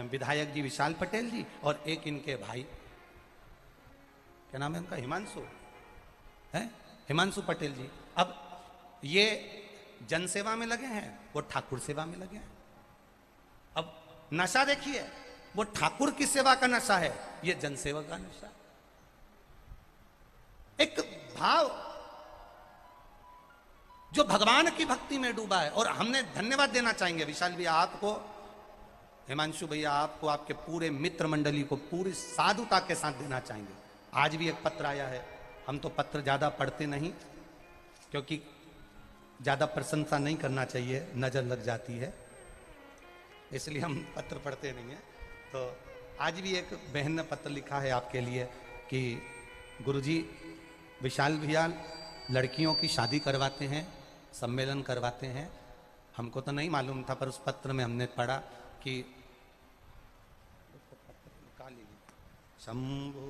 [SPEAKER 1] विधायक जी विशाल पटेल जी और एक इनके भाई, क्या नाम है उनका, हिमांशु है, हिमांशु पटेल जी। अब ये जनसेवा में लगे हैं, वो ठाकुर सेवा में लगे हैं। अब नशा देखिए, वो ठाकुर की सेवा का नशा है, ये जनसेवा का नशा। एक भाव जो भगवान की भक्ति में डूबा है। और हमने धन्यवाद देना चाहेंगे विशाल भैया आपको, हिमांशु भैया आपको, आपके पूरे मित्र मंडली को पूरी साधुता के साथ देना चाहेंगे। आज भी एक पत्र आया है, हम तो पत्र ज्यादा पढ़ते नहीं क्योंकि ज्यादा प्रशंसा नहीं करना चाहिए, नजर लग जाती है, इसलिए हम पत्र पढ़ते नहीं हैं। तो आज भी एक बहन ने पत्र लिखा है आपके लिए कि गुरुजी विशाल भैया लड़कियों की शादी करवाते हैं, सम्मेलन करवाते हैं। हमको तो नहीं मालूम था, पर उस पत्र में हमने पढ़ा कि शंभु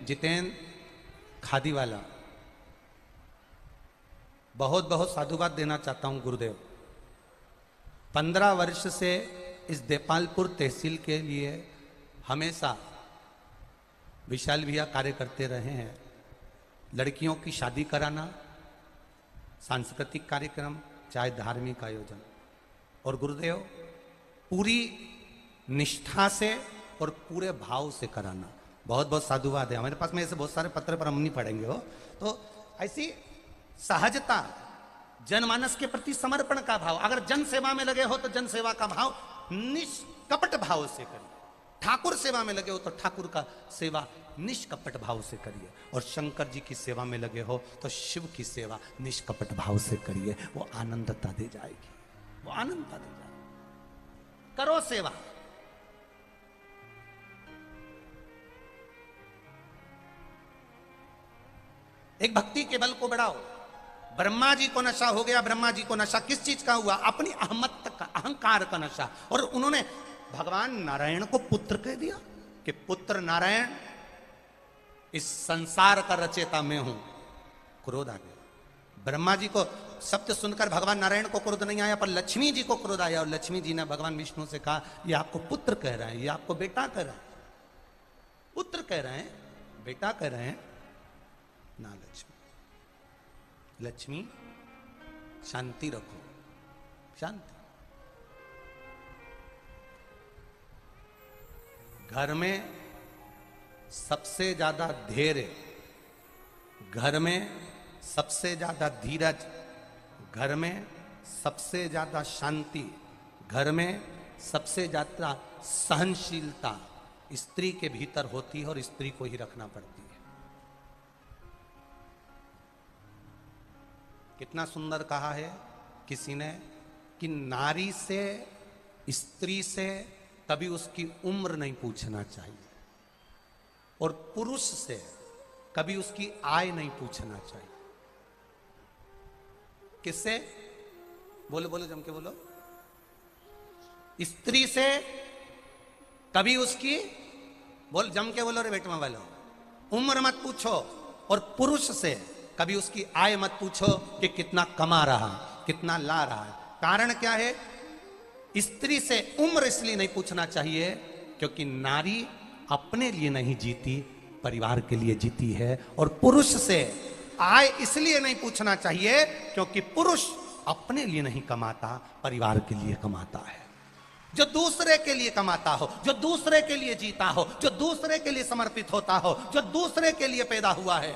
[SPEAKER 1] जितेंद्र खादी वाला बहुत बहुत साधुवाद देना चाहता हूं गुरुदेव। 15 वर्ष से इस देपालपुर तहसील के लिए हमेशा विशाल भैया कार्य करते रहे हैं। लड़कियों की शादी कराना, सांस्कृतिक कार्यक्रम, चाहे धार्मिक आयोजन, और गुरुदेव पूरी निष्ठा से और पूरे भाव से कराना। बहुत बहुत साधुवाद है। हमारे पास में ऐसे बहुत सारे पत्र पर हम नहीं पढ़ेंगे हो। तो ऐसी सहजता, जनमानस के प्रति समर्पण का भाव, अगर जन सेवा में लगे हो तो जन सेवा का भाव निष्कपट भाव से करिए। ठाकुर सेवा में लगे हो तो ठाकुर का सेवा निष्कपट भाव से करिए। और शंकर जी की सेवा में लगे हो तो शिव की सेवा निष्कपट भाव से करिए। वो आनंदता दे जाएगी, वो आनंदता दे जाएगी। करो सेवा। एक भक्ति के बल को बढ़ाओ। ब्रह्मा जी को नशा हो गया। ब्रह्मा जी को नशा किस चीज का हुआ? अपनी अहमत का, अहंकार का नशा। और उन्होंने भगवान नारायण को पुत्र कह दिया कि पुत्र नारायण, इस संसार का रचेता मैं हूं। क्रोध आ गया। ब्रह्मा जी को शब्द सुनकर भगवान नारायण को क्रोध नहीं आया, पर लक्ष्मी जी को क्रोध आया। और लक्ष्मी जी ने भगवान विष्णु से कहा, ये आपको पुत्र कह रहा है, ये आपको बेटा कह रहा है। पुत्र कह रहे हैं, बेटा कह रहे हैं ना। लक्ष्मी शांति रखो, शांति। घर में सबसे ज्यादा धैर्य, घर में सबसे ज्यादा धीरज, घर में सबसे ज्यादा शांति, घर में सबसे ज्यादा सहनशीलता स्त्री के भीतर होती है और स्त्री को ही रखना पड़ती है। कितना सुंदर कहा है किसी ने कि नारी से, स्त्री से कभी उसकी उम्र नहीं पूछना चाहिए, और पुरुष से कभी उसकी आय नहीं पूछना चाहिए। किससे? बोलो बोलो, जम के बोलो। स्त्री से कभी उसकी, बोल जम के बोलो रे बेटवा वालों, उम्र मत पूछो। और पुरुष से कभी उसकी आय मत पूछो कि कितना कमा रहा, कितना ला रहा है। कारण क्या है? स्त्री से उम्र इसलिए नहीं पूछना चाहिए क्योंकि नारी अपने लिए नहीं जीती, परिवार के लिए जीती है। और पुरुष से आय इसलिए नहीं पूछना चाहिए क्योंकि पुरुष अपने लिए नहीं कमाता, परिवार के लिए कमाता है। जो दूसरे के लिए कमाता हो, जो दूसरे के लिए जीता हो, जो दूसरे के लिए समर्पित होता हो, जो दूसरे के लिए पैदा हुआ है,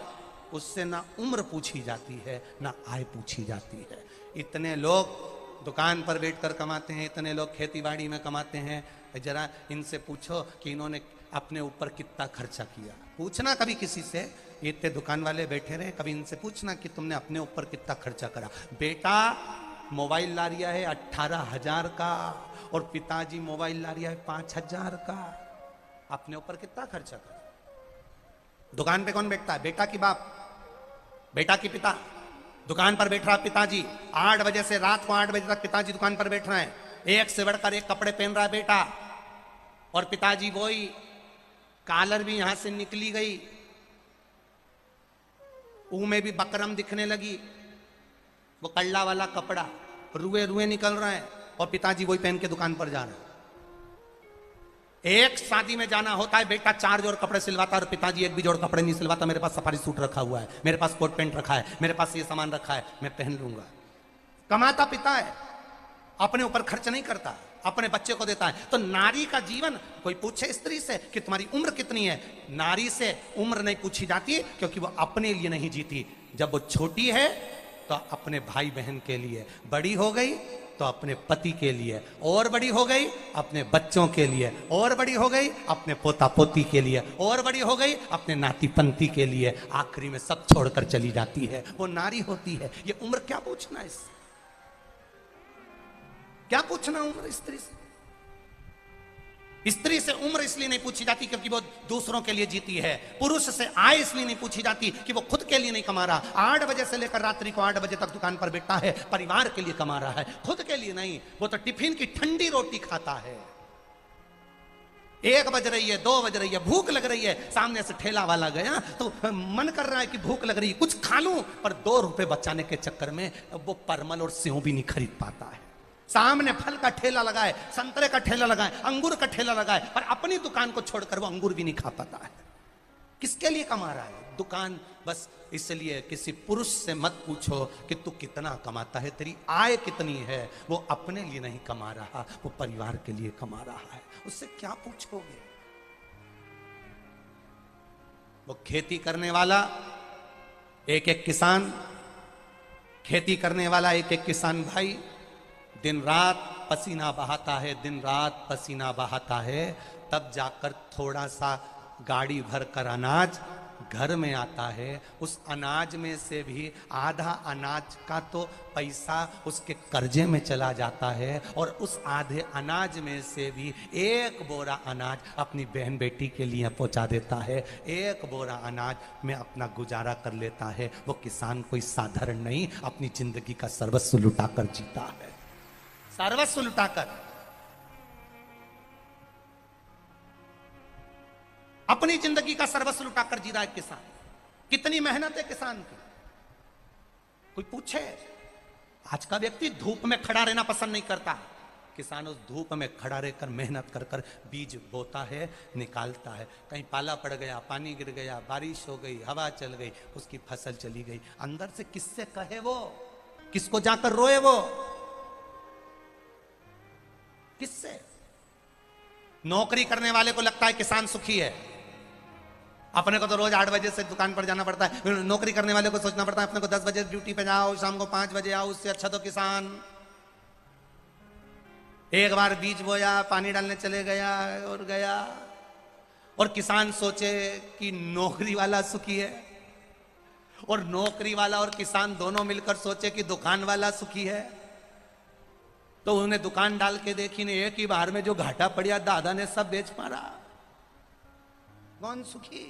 [SPEAKER 1] उससे ना उम्र पूछी जाती है ना आय पूछी जाती है। इतने लोग दुकान पर बैठकर कमाते हैं, इतने लोग खेतीबाड़ी में कमाते हैं, जरा इनसे पूछो कि इन्होंने अपने ऊपर कितना खर्चा किया। पूछना कभी किसी से, ये इतने दुकान वाले बैठे रहे, कभी इनसे पूछना कि तुमने अपने ऊपर कितना खर्चा करा। बेटा मोबाइल ला रिया है 18,000 का और पिताजी मोबाइल ला रिया है 5,000 का, अपने ऊपर कितना खर्चा करा। दुकान पे कौन बैठता है? बेटा की बाप, बेटा की पिता। दुकान पर बैठ रहा पिताजी, 8 बजे से रात को 8 बजे तक पिताजी दुकान पर बैठ रहे हैं, एक से बढ़कर एक कपड़े पहन रहा है बेटा, और पिताजी वही कॉलर भी यहां से निकली गई, ऊ में भी बकरम दिखने लगी, वो कल्ला वाला कपड़ा रुए रुए निकल रहा है, और पिताजी वही पहन के दुकान पर जा रहे हैं। एक शादी में जाना होता है, बेटा 4 जोड़ कपड़े सिलवाता है और पिताजी एक भी जोड़ कपड़े नहीं सिलवाता। मेरे पास सफारी सूट रखा हुआ है, मेरे पास कोट पैंट रखा है, मेरे पास ये सामान रखा है, मैं पहन लूंगा। कमाता पिता है, अपने ऊपर खर्च नहीं करता, अपने बच्चे को देता है। तो नारी का जीवन, कोई पूछे स्त्री से कि तुम्हारी उम्र कितनी है, नारी से उम्र नहीं पूछी जाती, क्योंकि वो अपने लिए नहीं जीती। जब वो छोटी है तो अपने भाई बहन के लिए, बड़ी हो गई तो अपने पति के लिए, और बड़ी हो गई अपने बच्चों के लिए, और बड़ी हो गई अपने पोता पोती के लिए, और बड़ी हो गई अपने नाती पंती के लिए, आखिरी में सब छोड़कर चली जाती है। वो नारी होती है। ये उम्र क्या पूछना, इससे क्या पूछना उम्र स्त्री से? स्त्री से उम्र इसलिए नहीं पूछी जाती क्योंकि वो दूसरों के लिए जीती है। पुरुष से आय इसलिए नहीं पूछी जाती कि वो खुद के लिए नहीं कमा रहा, 8 बजे से लेकर रात्रि को 8 बजे तक दुकान पर बैठा है, परिवार के लिए कमा रहा है, खुद के लिए नहीं। वो तो टिफिन की ठंडी रोटी खाता है। 1 बज रही है, 2 बज रही है, भूख लग रही है, सामने से ठेला वाला गया तो मन कर रहा है कि भूख लग रही है, कुछ खा लूं, पर 2 रुपए बचाने के चक्कर में वो परमल और सेव भी नहीं खरीद पाता है। सामने फल का ठेला लगा है, संतरे का ठेला लगा है, अंगूर का ठेला लगा है, पर अपनी दुकान को छोड़कर वो अंगूर भी नहीं खा पाता है। किसके लिए कमा रहा है? दुकान बस। इसलिए किसी पुरुष से मत पूछो कि तू कितना कमाता है, तेरी आय कितनी है। वो अपने लिए नहीं कमा रहा, वो परिवार के लिए कमा रहा है। उससे क्या पूछोगे? वो खेती करने वाला एक एक किसान, खेती करने वाला एक एक किसान भाई दिन रात पसीना बहाता है, दिन रात पसीना बहाता है, तब जाकर थोड़ा सा गाड़ी भर कर अनाज घर में आता है। उस अनाज में से भी आधा अनाज का तो पैसा उसके कर्जे में चला जाता है, और उस आधे अनाज में से भी 1 बोरा अनाज अपनी बहन बेटी के लिए पहुंचा देता है। 1 बोरा अनाज में अपना गुजारा कर लेता है। वो किसान कोई साधारण नहीं, अपनी जिंदगी का सर्वस्व लुटाकर जीता है, सर्वस्व लुटाकर। अपनी जिंदगी का सर्वस्व लुटाकर जी रहा है किसान। कितनी मेहनत है किसान की, कोई पूछे? आज का व्यक्ति धूप में खड़ा रहना पसंद नहीं करता। किसान उस धूप में खड़ा रहकर मेहनत कर कर बीज बोता है, निकालता है। कहीं पाला पड़ गया, पानी गिर गया, बारिश हो गई, हवा चल गई, उसकी फसल चली गई। अंदर से किससे कहे वो, किसको जाकर रोए वो, किससे? नौकरी करने वाले को लगता है किसान सुखी है। अपने को तो रोज 8 बजे से दुकान पर जाना पड़ता है, नौकरी करने वाले को सोचना पड़ता है अपने को 10 बजे ड्यूटी पे जाओ, शाम को 5 बजे आओ। उससे अच्छा तो किसान एक बार बीज बोया, पानी डालने चले गया और गया। और किसान सोचे कि नौकरी वाला सुखी है, और नौकरी वाला और किसान दोनों मिलकर सोचे कि दुकान वाला सुखी है। तो उन्हें दुकान डाल के देखी ने, एक ही बार में जो घाटा पड़ा दादा ने सब बेच मारा। कौन सुखी?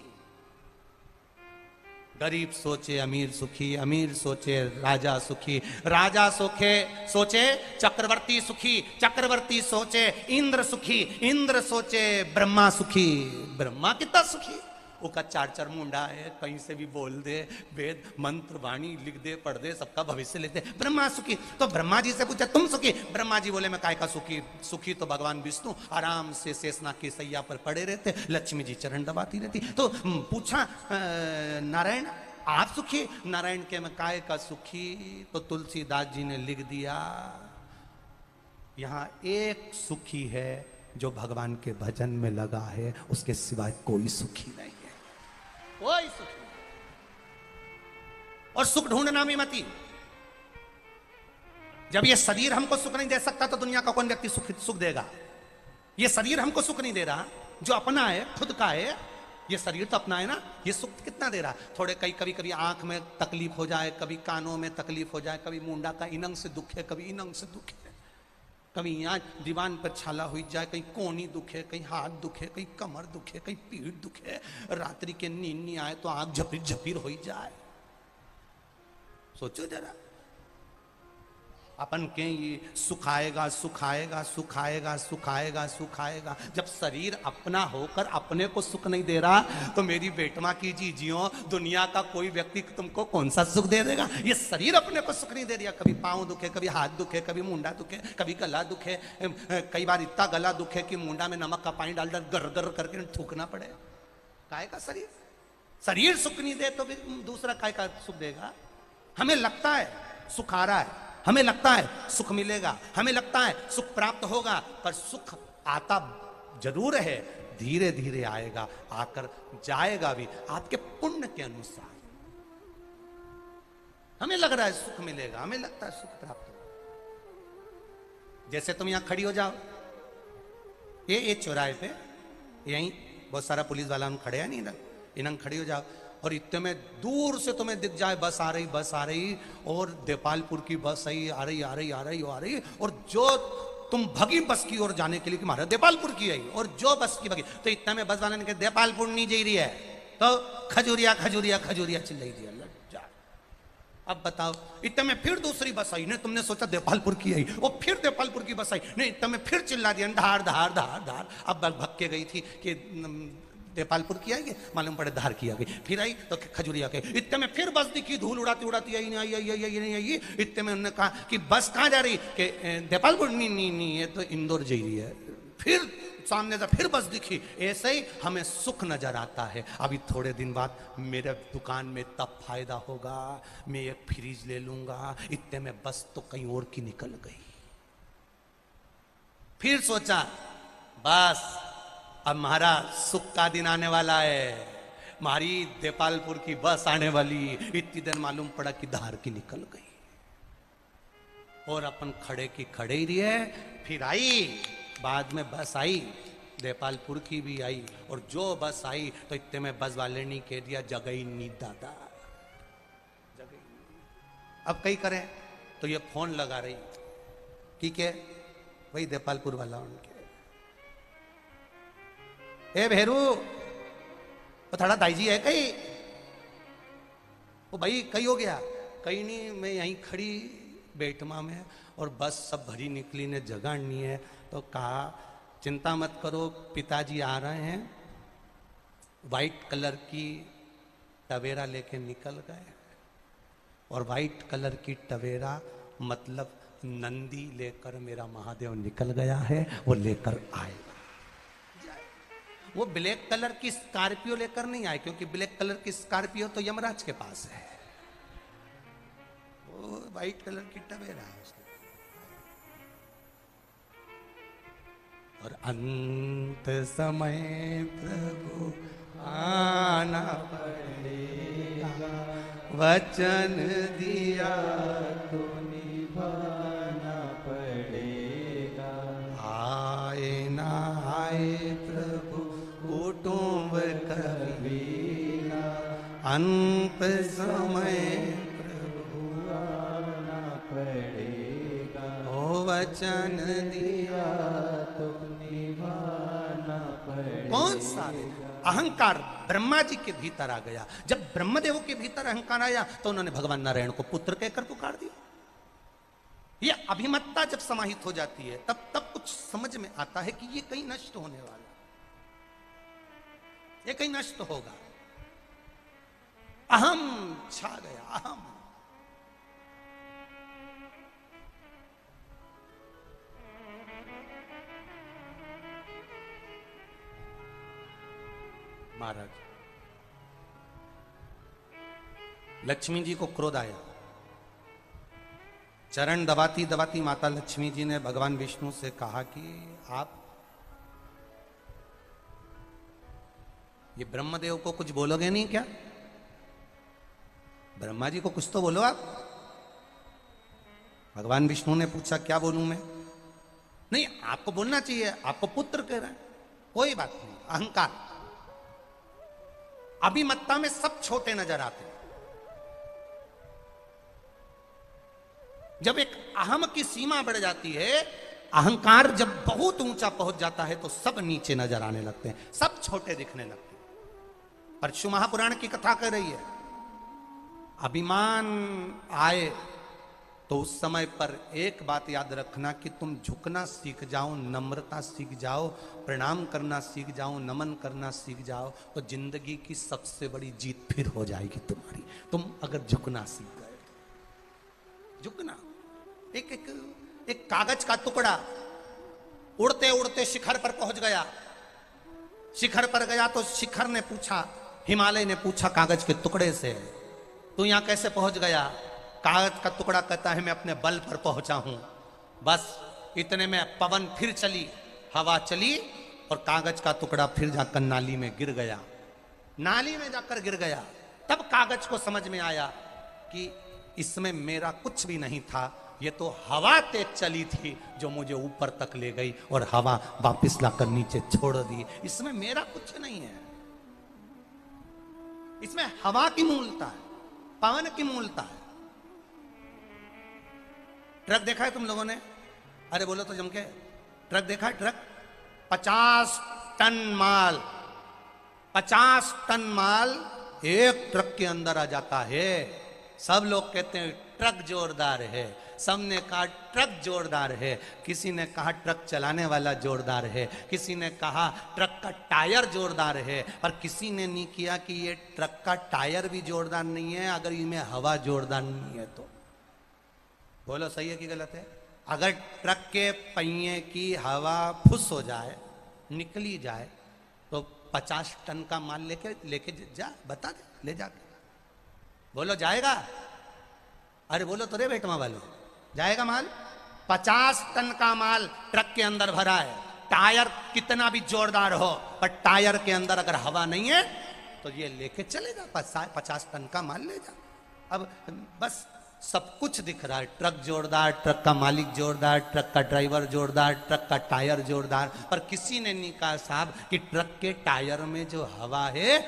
[SPEAKER 1] गरीब सोचे अमीर सुखी, अमीर सोचे राजा सुखी, राजा सोचे चक्रवर्ती सुखी, चक्रवर्ती सोचे इंद्र सुखी, इंद्र सोचे ब्रह्मा सुखी। ब्रह्मा कितना सुखी? उसका 4 मुंडा है, कहीं से भी बोल दे, वेद मंत्र वाणी लिख दे, पढ़ दे, सबका भविष्य लेते। ब्रह्मा सुखी। तो ब्रह्मा जी से पूछा तुम सुखी? ब्रह्मा जी बोले मैं काय का सुखी, सुखी तो भगवान विष्णु आराम से शेषनाग की सैया पर पड़े रहते, लक्ष्मी जी चरण दबाती रहती। तो पूछा नारायण आप सुखी? नारायण के मैं काय का सुखी? तो तुलसीदास जी ने लिख दिया यहां एक सुखी है जो भगवान के भजन में लगा है, उसके सिवाय कोई सुखी नहीं है, कोई सुखी नहीं। और सुख ढूंढना भी मती। जब ये शरीर हमको सुख नहीं दे सकता तो दुनिया का कौन व्यक्ति सुख देगा? ये शरीर हमको सुख नहीं दे रहा, जो अपना है, खुद का है, ये शरीर तो अपना है ना, ये सुख कितना दे रहा? थोड़े कभी कभी आंख में तकलीफ हो जाए, कभी कानों में तकलीफ हो जाए, कभी मुंडा का इनंग से दुख है, कभी इनंग से दुख है, कभी यहाँ दीवान पर छाला हुई जाए, कहीं कोनी दुखे, कहीं हाथ दुखे, कहीं कमर दुखे, कहीं पीठ दुखे, रात्रि के नींद नहीं आए तो आंख झपीर झपीर हो जाए। सोचो जरा, अपन के ये सुखाएगा सुखाएगा सुखाएगा सुखाएगा सुखाएगा, जब शरीर अपना होकर अपने को सुख नहीं दे रहा तो मेरी बेटमा की जीजियों, दुनिया का कोई व्यक्ति तुमको कौन सा सुख दे देगा? ये शरीर अपने को सुख नहीं दे रहा, कभी पांव दुखे, कभी हाथ दुखे, कभी मुंडा दुखे, कभी गला दुखे, कई बार इतना गला दुखे कि मुंडा में नमक का पानी डाल गर गर करके थूकना पड़े। काय का शरीर? शरीर सुख नहीं दे तो दूसरा काय का सुख देगा? हमें लगता है सुख आ रहा है, हमें लगता है सुख मिलेगा, हमें लगता है सुख प्राप्त होगा, पर सुख आता जरूर है, धीरे धीरे आएगा, आकर जाएगा भी आपके पुण्य के अनुसार। हमें लग रहा है सुख मिलेगा, हमें लगता है सुख प्राप्त होगा। जैसे तुम यहां खड़ी हो जाओ, ये चौराहे पे यहीं बहुत सारा पुलिस वाला हम खड़े हैं नहीं, इन्हें खड़ी हो जाओ और इतने में दूर से तुम्हें दिख जाए बस आ रही, बस आ रही, और देपालपुर की बस आई, आ रही आ रही आ रही आ रही, और जो तुम भगी बस की ओर जाने के लिए कि महाराज देपालपुर की आई, और जो बस की भगी, तो इतने में बस वाले ने कहा देपालपुर नहीं जा रही है, तो खजूरिया खजूरिया खजूरिया चिल्लाई दिया। अब बताओ, इतने में फिर दूसरी बस आई, नहीं तुमने सोचा देपालपुर की आई, और फिर देपालपुर की बस आई, नहीं इतने में फिर चिल्ला दिया धार धार धार धार। अब भग के गई थी कि देपालपुर की आई, मालूम पड़े धार की आ गई, फिर आई तो खजूरिया के, इतने में फिर बस दिखी धूल उड़ाती उड़ाती आई, नहीं आई आई आई नहीं आई। इतने में उन्होंने कहा कि बस कहाँ जा रही, कि देपालपुर, नहीं नहीं नहीं ये तो इंदौर जा रही है। फिर सामने से फिर बस दिखी। ऐसे ही हमें सुख नजर आता है। अभी थोड़े दिन बाद मेरे दुकान में तब फायदा होगा, मैं एक फ्रिज ले लूंगा, इतने में बस तो कहीं और की निकल गई। फिर सोचा बस अब हमारा सुख का दिन आने वाला है, हमारी देपालपुर की बस आने वाली। इतनी देर मालूम पड़ा कि धार की निकल गई, और अपन खड़े की खड़े ही रहे। फिर आई, बाद में बस आई, देपालपुर की भी आई, और जो बस आई तो इतने में बस वाले ने कह दिया जगह ही नहीं दादा, जगह ही नहीं। अब कई करें तो ये फोन लगा रही, ठीक है वही देपालपुर वाला उनके, ए भेरू वो थोड़ा दाईजी है कहीं, वो भाई कहीं हो गया, कहीं नहीं, मैं यहीं खड़ी बेटमा में, और बस सब भरी निकली ने जगह नहीं है। तो कहा चिंता मत करो, पिताजी आ रहे हैं, वाइट कलर की टवेरा लेके निकल गए, और वाइट कलर की टवेरा मतलब नंदी लेकर मेरा महादेव निकल गया है, वो लेकर आएगा। वो ब्लैक कलर की स्कॉर्पियो लेकर नहीं आए, क्योंकि ब्लैक कलर की स्कॉर्पियो तो यमराज के पास है, वो वाइट कलर की टवेरा है उसके। और अंत समय प्रभु आना पड़ेगा, वचन दिया तो निभाना पड़ेगा, आए ना आए प्रभु कुटुंब कबीरा, अंत समय प्रभु आना पड़ेगा, ओ वचन दिया तो निभाना पड़ेगा। कौन सा अहंकार ब्रह्मा जी के भीतर आ गया। जब ब्रह्मदेव के भीतर अहंकार आया तो उन्होंने भगवान नारायण को पुत्र कहकर पुकार दिया। ये अभिमत्ता जब समाहित हो जाती है तब कुछ समझ में आता है कि ये कहीं नष्ट होने वाला, ये कहीं नष्ट होगा। अहम छा गया, अहम। महाराज लक्ष्मी जी को क्रोध आया, चरण दबाती दबाती माता लक्ष्मी जी ने भगवान विष्णु से कहा कि आप ये ब्रह्मदेव को कुछ बोलोगे नहीं क्या? ब्रह्मा जी को कुछ तो बोलो आप। भगवान विष्णु ने पूछा क्या बोलूं मैं? नहीं, आपको बोलना चाहिए, आपको पुत्र कह रहा है, कोई बात नहीं। अहंकार, अभिमत्ता में सब छोटे नजर आते हैं। जब एक अहम की सीमा बढ़ जाती है, अहंकार जब बहुत ऊंचा पहुंच जाता है तो सब नीचे नजर आने लगते हैं, सब छोटे दिखने लगते हैं। परशु महापुराण की कथा कर रही है, अभिमान आए तो उस समय पर एक बात याद रखना कि तुम झुकना सीख जाओ, नम्रता सीख जाओ, प्रणाम करना सीख जाओ, नमन करना सीख जाओ, तो जिंदगी की सबसे बड़ी जीत फिर हो जाएगी तुम्हारी। तुम अगर झुकना सीख गए, झुकना, एक एक एक कागज का टुकड़ा उड़ते उड़ते शिखर पर पहुंच गया। शिखर पर गया तो शिखर ने पूछा, हिमालय ने पूछा कागज के टुकड़े से, तू यहां कैसे पहुंच गया? कागज का टुकड़ा कहता है मैं अपने बल पर पहुंचा हूं। बस इतने में पवन फिर चली, हवा चली और कागज का टुकड़ा फिर जाकर नाली में गिर गया। नाली में जाकर गिर गया। तब कागज को समझ में आया कि इसमें मेरा कुछ भी नहीं था, ये तो हवा तेज चली थी जो मुझे ऊपर तक ले गई और हवा वापस लाकर नीचे छोड़ दी। इसमें मेरा कुछ नहीं है, इसमें हवा की मूलता है, पवन की मूलता है। ट्रक देखा है तुम लोगों ने? अरे बोलो तो जम के, ट्रक देखा है? ट्रक 50 टन माल, 50 टन माल एक ट्रक के अंदर आ जाता है। सब लोग कहते हैं ट्रक जोरदार है, सबने कहा ट्रक जोरदार है, किसी ने कहा ट्रक चलाने वाला जोरदार है, किसी ने कहा ट्रक का टायर जोरदार है, पर किसी ने नहीं किया कि ये ट्रक का टायर भी जोरदार नहीं है अगर इनमें हवा जोरदार नहीं है तो। बोलो सही है कि गलत है? अगर ट्रक के पहिए की हवा फुस हो जाए, निकली जाए, तो 50 टन का माल लेके जा, बता दे, ले जाके बोलो जाएगा? अरे बोलो तो रे बेटमा वालों, जाएगा माल? 50 टन का माल ट्रक के अंदर भरा है, टायर कितना भी जोरदार हो पर टायर के अंदर अगर हवा नहीं है तो ये लेके चलेगा, 50 टन का माल ले जा। अब बस सब कुछ दिख रहा है, ट्रक जोरदार, ट्रक का मालिक जोरदार, ट्रक का ड्राइवर जोरदार, ट्रक का टायर जोरदार, पर किसी ने नहीं कहा साहब कि ट्रक के टायर में जो हवा है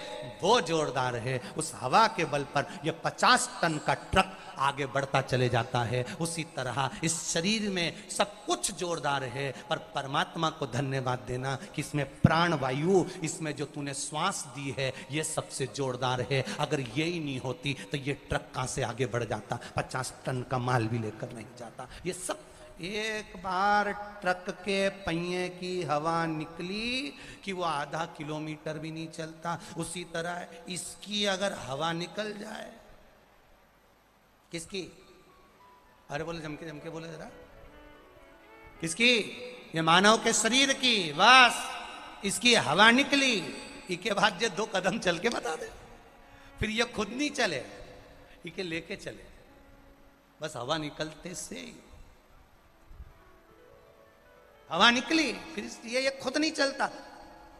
[SPEAKER 1] वो जोरदार है। उस हवा के बल पर यह 50 टन का ट्रक आगे बढ़ता चले जाता है। उसी तरह इस शरीर में सब कुछ जोरदार है, पर परमात्मा को धन्यवाद देना कि इसमें प्राण वायु, इसमें जो तूने श्वास दी है ये सबसे जोरदार है। अगर ये ही नहीं होती तो ये ट्रक कहां से आगे बढ़ जाता, 50 टन का माल भी लेकर नहीं जाता। ये सब एक बार ट्रक के पहिए की हवा निकली कि वो आधा किलोमीटर भी नहीं चलता। उसी तरह इसकी अगर हवा निकल जाए, किसकी? अरे बोले जम के बोले जरा, किसकी? ये मानव के शरीर की। बस इसकी हवा निकली, इसके बाद जो 2 कदम चल के बता दे, फिर ये खुद नहीं चले, इके लेके चले। बस हवा निकलते से हवा निकली, फिर ये खुद नहीं चलता।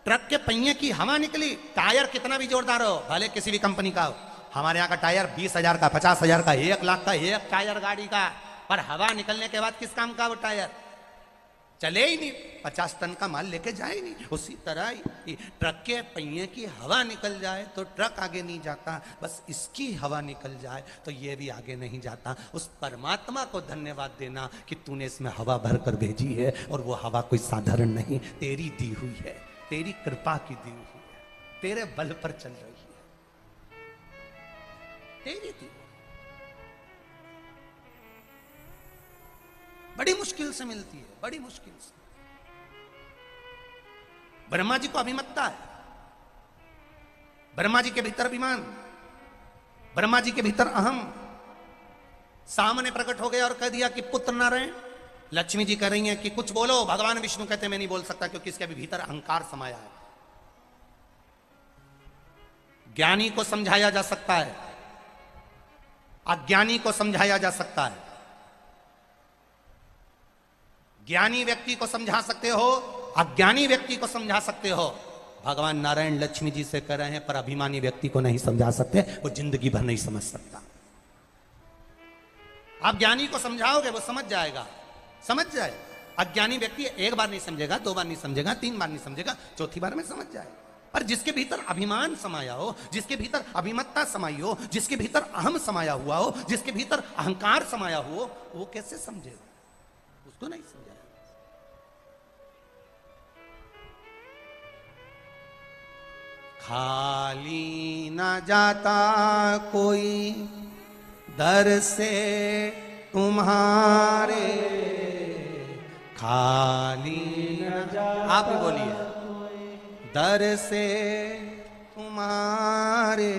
[SPEAKER 1] ट्रक के पहिए की हवा निकली, टायर कितना भी जोरदार हो, भले किसी भी कंपनी का हो, हमारे यहाँ का टायर 20,000 का, 50,000 का, 1 लाख का एक टायर गाड़ी का, पर हवा निकलने के बाद किस काम का वो टायर? चले ही नहीं, 50 टन का माल लेके जाए ही नहीं। उसी तरह ट्रक के पहिए की हवा निकल जाए तो ट्रक आगे नहीं जाता, बस इसकी हवा निकल जाए तो ये भी आगे नहीं जाता। उस परमात्मा को धन्यवाद देना कि तूने इसमें हवा भर कर भेजी है, और वो हवा कोई साधारण नहीं, तेरी दी हुई है, तेरी कृपा की दी हुई है, तेरे बल पर चल रही है, तेरी दी। बड़ी मुश्किल से मिलती है, बड़ी मुश्किल से। ब्रह्मा जी को अभिमत्ता है, ब्रह्मा जी के भीतर अभिमान, ब्रह्मा जी के भीतर अहम सामने प्रकट हो गया और कह दिया कि पुत्र नारायण। लक्ष्मी जी कह रही हैं कि कुछ बोलो, भगवान विष्णु कहते मैं नहीं बोल सकता क्योंकि इसके भी भीतर अहंकार समाया है। ज्ञानी को समझाया जा सकता है, अज्ञानी को समझाया जा सकता है, ज्ञानी व्यक्ति को समझा सकते हो, अज्ञानी व्यक्ति को समझा सकते हो। भगवान नारायण लक्ष्मी जी से कह रहे हैं, पर अभिमानी व्यक्ति को नहीं समझा सकते, वो जिंदगी भर नहीं समझ सकता। आप ज्ञानी को समझाओगे वो समझ जाएगा, समझ जाए। अज्ञानी व्यक्ति एक बार नहीं समझेगा, दो बार नहीं समझेगा, तीन बार नहीं समझेगा, चौथी बार में समझ जाए। पर जिसके भीतर अभिमान समाया हो, जिसके भीतर अभिमत्ता समाई हो, जिसके भीतर अहम समाया हुआ हो, जिसके भीतर अहंकार समाया हो, वो कैसे समझेगा? उसको नहीं समझाया। खाली न जाता कोई दर से तुम्हारे, खाली न जाता, आप ही बोलिए, दर से तुम्हारे,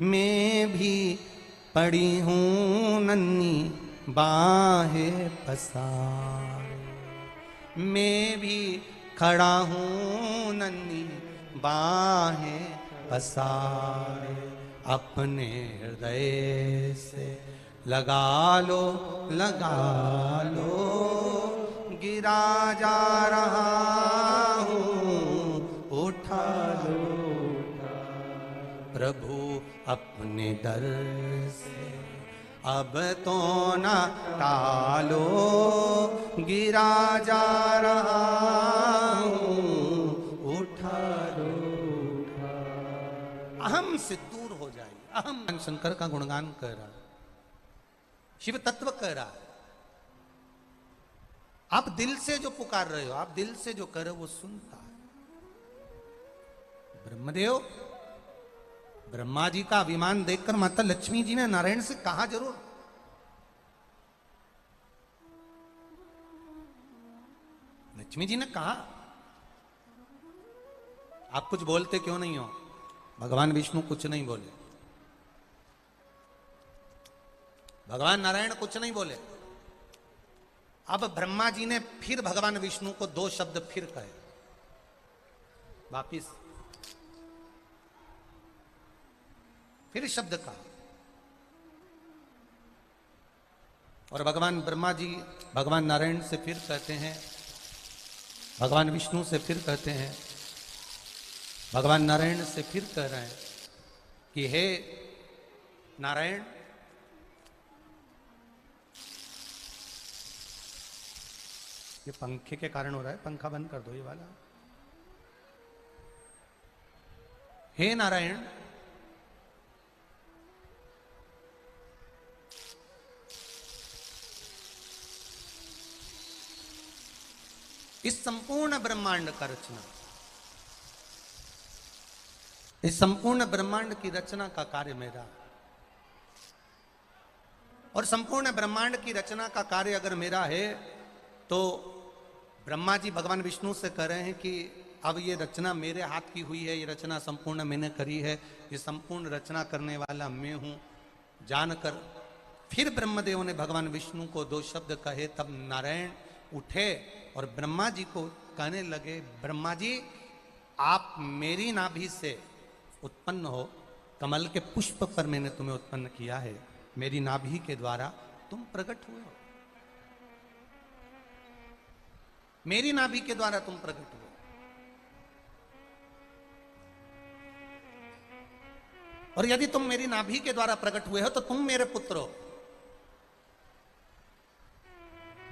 [SPEAKER 1] मैं भी पड़ी हूँ नन्ही बाहें पसारे, मैं भी खड़ा हूँ नन्ही बाहें पसारे, अपने हृदय से लगा लो, लगा लो, गिरा जा रहा हूँ, उठा लो, प्रभु अपने दर से अब तो न टालो, गिरा जा रहा हूँ, उठा लो, अहम से दूर हो जाए। अहम शंकर का गुणगान कर रहा, शिव तत्व कह रहा है। आप दिल से जो पुकार रहे हो, आप दिल से जो कर रहे हो, वो सुनता है। ब्रह्मदेव, ब्रह्मा जी का अभिमान देखकर माता लक्ष्मी जी ने नारायण से कहा जरूर, लक्ष्मी जी ने कहा, आप कुछ बोलते क्यों नहीं हो? भगवान विष्णु कुछ नहीं बोले, भगवान नारायण कुछ नहीं बोले। अब ब्रह्मा जी ने फिर भगवान विष्णु को दो शब्द फिर कहे, वापिस फिर शब्द कहा, और भगवान ब्रह्मा जी भगवान नारायण से फिर कहते हैं, भगवान विष्णु से फिर कहते हैं, भगवान नारायण से फिर कह रहे हैं कि हे नारायण, ये पंखे के कारण हो रहा है, पंखा बंद कर दो ये वाला। हे नारायण, इस संपूर्ण ब्रह्मांड का रचना, इस संपूर्ण ब्रह्मांड की रचना का कार्य मेरा, और संपूर्ण ब्रह्मांड की रचना का कार्य अगर मेरा है तो ब्रह्मा जी भगवान विष्णु से कह रहे हैं कि अब ये रचना मेरे हाथ की हुई है, ये रचना संपूर्ण मैंने करी है, ये संपूर्ण रचना करने वाला मैं हूं जानकर फिर ब्रह्मदेव ने भगवान विष्णु को दो शब्द कहे। तब नारायण उठे और ब्रह्मा जी को कहने लगे, ब्रह्मा जी आप मेरी नाभि से उत्पन्न हो, कमल के पुष्प पर मैंने तुम्हें उत्पन्न किया है, मेरी नाभि के द्वारा तुम प्रकट हुए हो, मेरी नाभि के द्वारा तुम प्रकट हुए। और यदि तुम मेरी नाभि के द्वारा प्रकट हुए हो तो तुम मेरे पुत्र हो।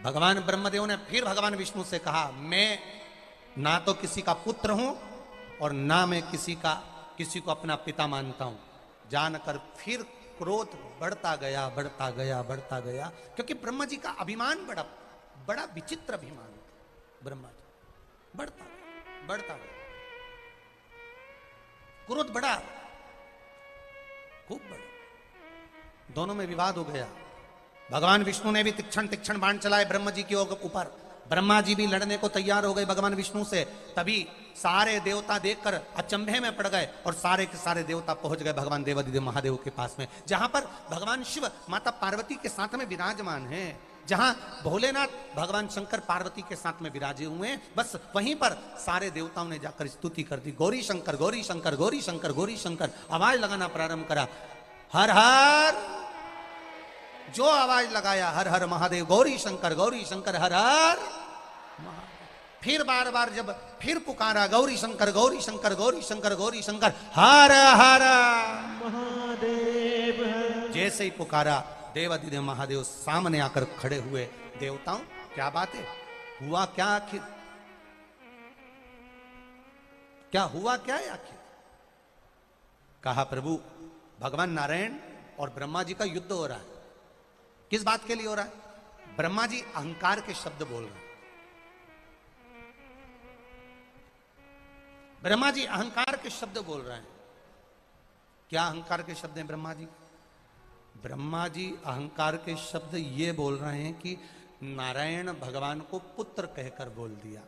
[SPEAKER 1] भगवान ब्रह्मदेव ने फिर भगवान विष्णु से कहा, मैं ना तो किसी का पुत्र हूं और ना मैं किसी को अपना पिता मानता हूं। जानकर फिर क्रोध बढ़ता गया, बढ़ता गया, बढ़ता गया, क्योंकि ब्रह्मा जी का अभिमान बड़ा विचित्र अभिमान था। ब्रह्मा जी बढ़ता गया, क्रोध बढ़ा, खूब बढ़ा, दोनों में विवाद हो गया। भगवान विष्णु ने भी तीक्ष्ण बाण चलाए ब्रह्मा जी के ऊपर, ब्रह्मा जी भी लड़ने को तैयार हो गए भगवान विष्णु से। तभी सारे देवता देखकर अचंभे में पड़ गए और सारे के सारे देवता पहुंच गए भगवान देवादिदेव महादेव के पास में, जहां पर भगवान शिव माता पार्वती के साथ में विराजमान हैं, जहां भोलेनाथ भगवान शंकर पार्वती के साथ में विराजे हुए हैं। बस वहीं पर सारे देवताओं ने जाकर स्तुति कर दी, गौरी शंकर गौरी शंकर गौरी शंकर गौरी शंकर, आवाज लगाना प्रारंभ करा, हर हर जो आवाज लगाया हर हर महादेव, गौरी शंकर हर हर महादेव। फिर बार बार जब फिर पुकारा गौरी शंकर हर हर महादेव। जैसे ही पुकारा देवादिदेव महादेव सामने आकर खड़े हुए। देवताओं क्या बात है, हुआ क्या आखिर, क्या हुआ क्या है आखिर? कहा प्रभु भगवान नारायण और ब्रह्मा जी का युद्ध हो रहा है। किस बात के लिए हो रहा है? ब्रह्मा जी अहंकार के शब्द बोल रहे हैं। ब्रह्मा जी अहंकार के शब्द बोल रहे हैं। क्या अहंकार के शब्द हैं ब्रह्मा जी? ब्रह्मा जी अहंकार के शब्द ये बोल रहे हैं कि नारायण भगवान को पुत्र कहकर बोल दिया।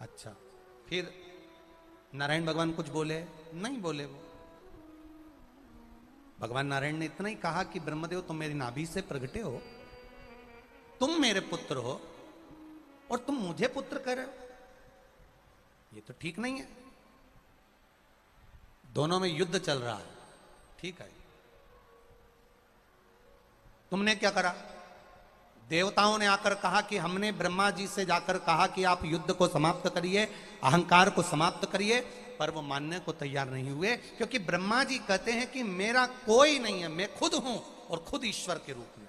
[SPEAKER 1] अच्छा, फिर नारायण भगवान कुछ बोले? नहीं बोले। वो भगवान नारायण ने इतना ही कहा कि ब्रह्मदेव तुम मेरी नाभि से प्रगटे हो, तुम मेरे पुत्र हो और तुम मुझे पुत्र कह रहे हो, ये तो ठीक नहीं है। दोनों में युद्ध चल रहा है, ठीक है। तुमने क्या करा? देवताओं ने आकर कहा कि हमने ब्रह्मा जी से जाकर कहा कि आप युद्ध को समाप्त करिए, अहंकार को समाप्त करिए, पर वो मानने को तैयार नहीं हुए, क्योंकि ब्रह्मा जी कहते हैं कि मेरा कोई नहीं है, मैं खुद हूं और खुद ईश्वर के रूप में,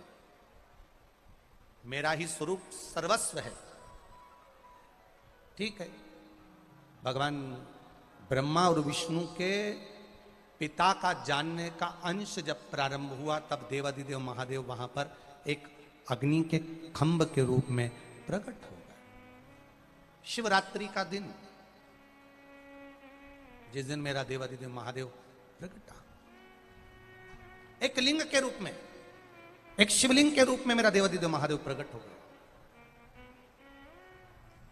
[SPEAKER 1] मेरा ही स्वरूप सर्वस्व है। ठीक है। भगवान ब्रह्मा और विष्णु के पिता का जानने का अंश जब प्रारंभ हुआ, तब देवादिदेव महादेव वहां पर एक अग्नि के खंभ के रूप में प्रकट हो गए। शिवरात्रि का दिन, जिस दिन मेरा देवादिदेव महादेव प्रकटा, एक लिंग के रूप में, एक शिवलिंग के रूप में मेरा देवादिदेव महादेव प्रकट हो गए।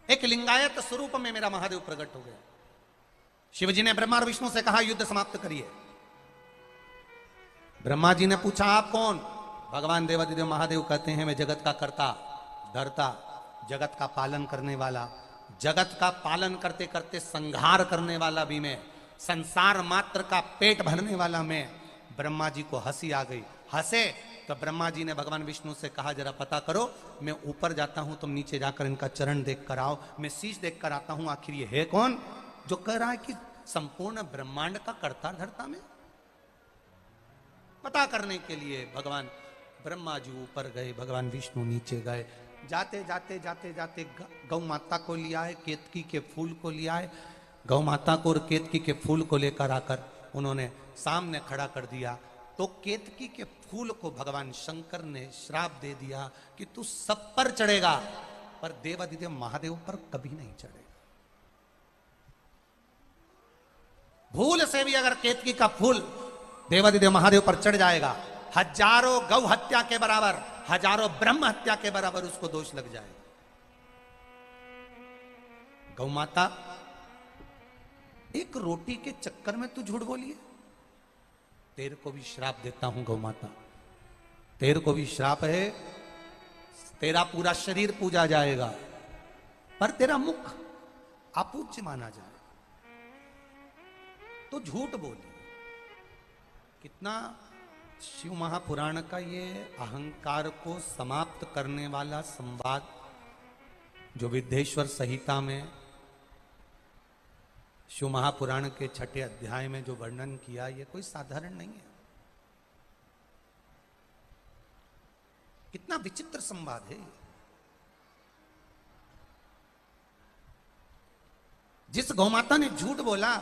[SPEAKER 1] एक लिंगायत स्वरूप में मेरा महादेव प्रकट हो गया। शिवजी ने ब्रह्मा और विष्णु से कहा युद्ध समाप्त करिए। ब्रह्मा जी ने पूछा आप कौन? भगवान देवादिदेव महादेव कहते हैं मैं जगत का कर्ता धर्ता, जगत का पालन करने वाला, जगत का पालन करते करते संहार करने वाला भी मैं, संसार मात्र का पेट भरने वाला मैं। ब्रह्मा जी को हंसी आ गई, हंसे तो ब्रह्मा जी ने भगवान विष्णु से कहा जरा पता करो, मैं ऊपर जाता हूं, तुम नीचे जाकर इनका चरण देख कर आओ, मैं शीश देख कर आता हूं, आखिर ये है कौन जो कह रहा है कि संपूर्ण ब्रह्मांड का कर्ता धर्ता में। पता करने के लिए भगवान ब्रह्मा जी ऊपर गए, भगवान विष्णु नीचे गए। जाते जाते जाते जाते गौ माता को लिया है, केतकी के फूल को लिया है, गौ माता को और केतकी के फूल को लेकर आकर उन्होंने सामने खड़ा कर दिया। तो केतकी के फूल को भगवान शंकर ने श्राप दे दिया कि तू सब पर चढ़ेगा, पर देवादिदेव महादेव पर कभी नहीं चढ़ेगा। भूल से भी अगर केतकी का फूल देवादिदेव महादेव पर चढ़ जाएगा, हजारों गौ हत्या के बराबर, हजारों ब्रह्म हत्या के बराबर उसको दोष लग जाएगा। गौ माता एक रोटी के चक्कर में तू झूठ बोलिए, तेरे को भी श्राप देता हूं गौ माता, तेरे को भी श्राप है, तेरा पूरा शरीर पूजा जाएगा पर तेरा मुख अपूज्य माना जाए। तो झूठ बोली। कितना शिव महापुराण का ये अहंकार को समाप्त करने वाला संवाद जो विद्येश्वर संहिता में शिव महापुराण के 6ठे अध्याय में जो वर्णन किया, ये कोई साधारण नहीं है। कितना विचित्र संवाद है। जिस गौमाता ने झूठ बोला,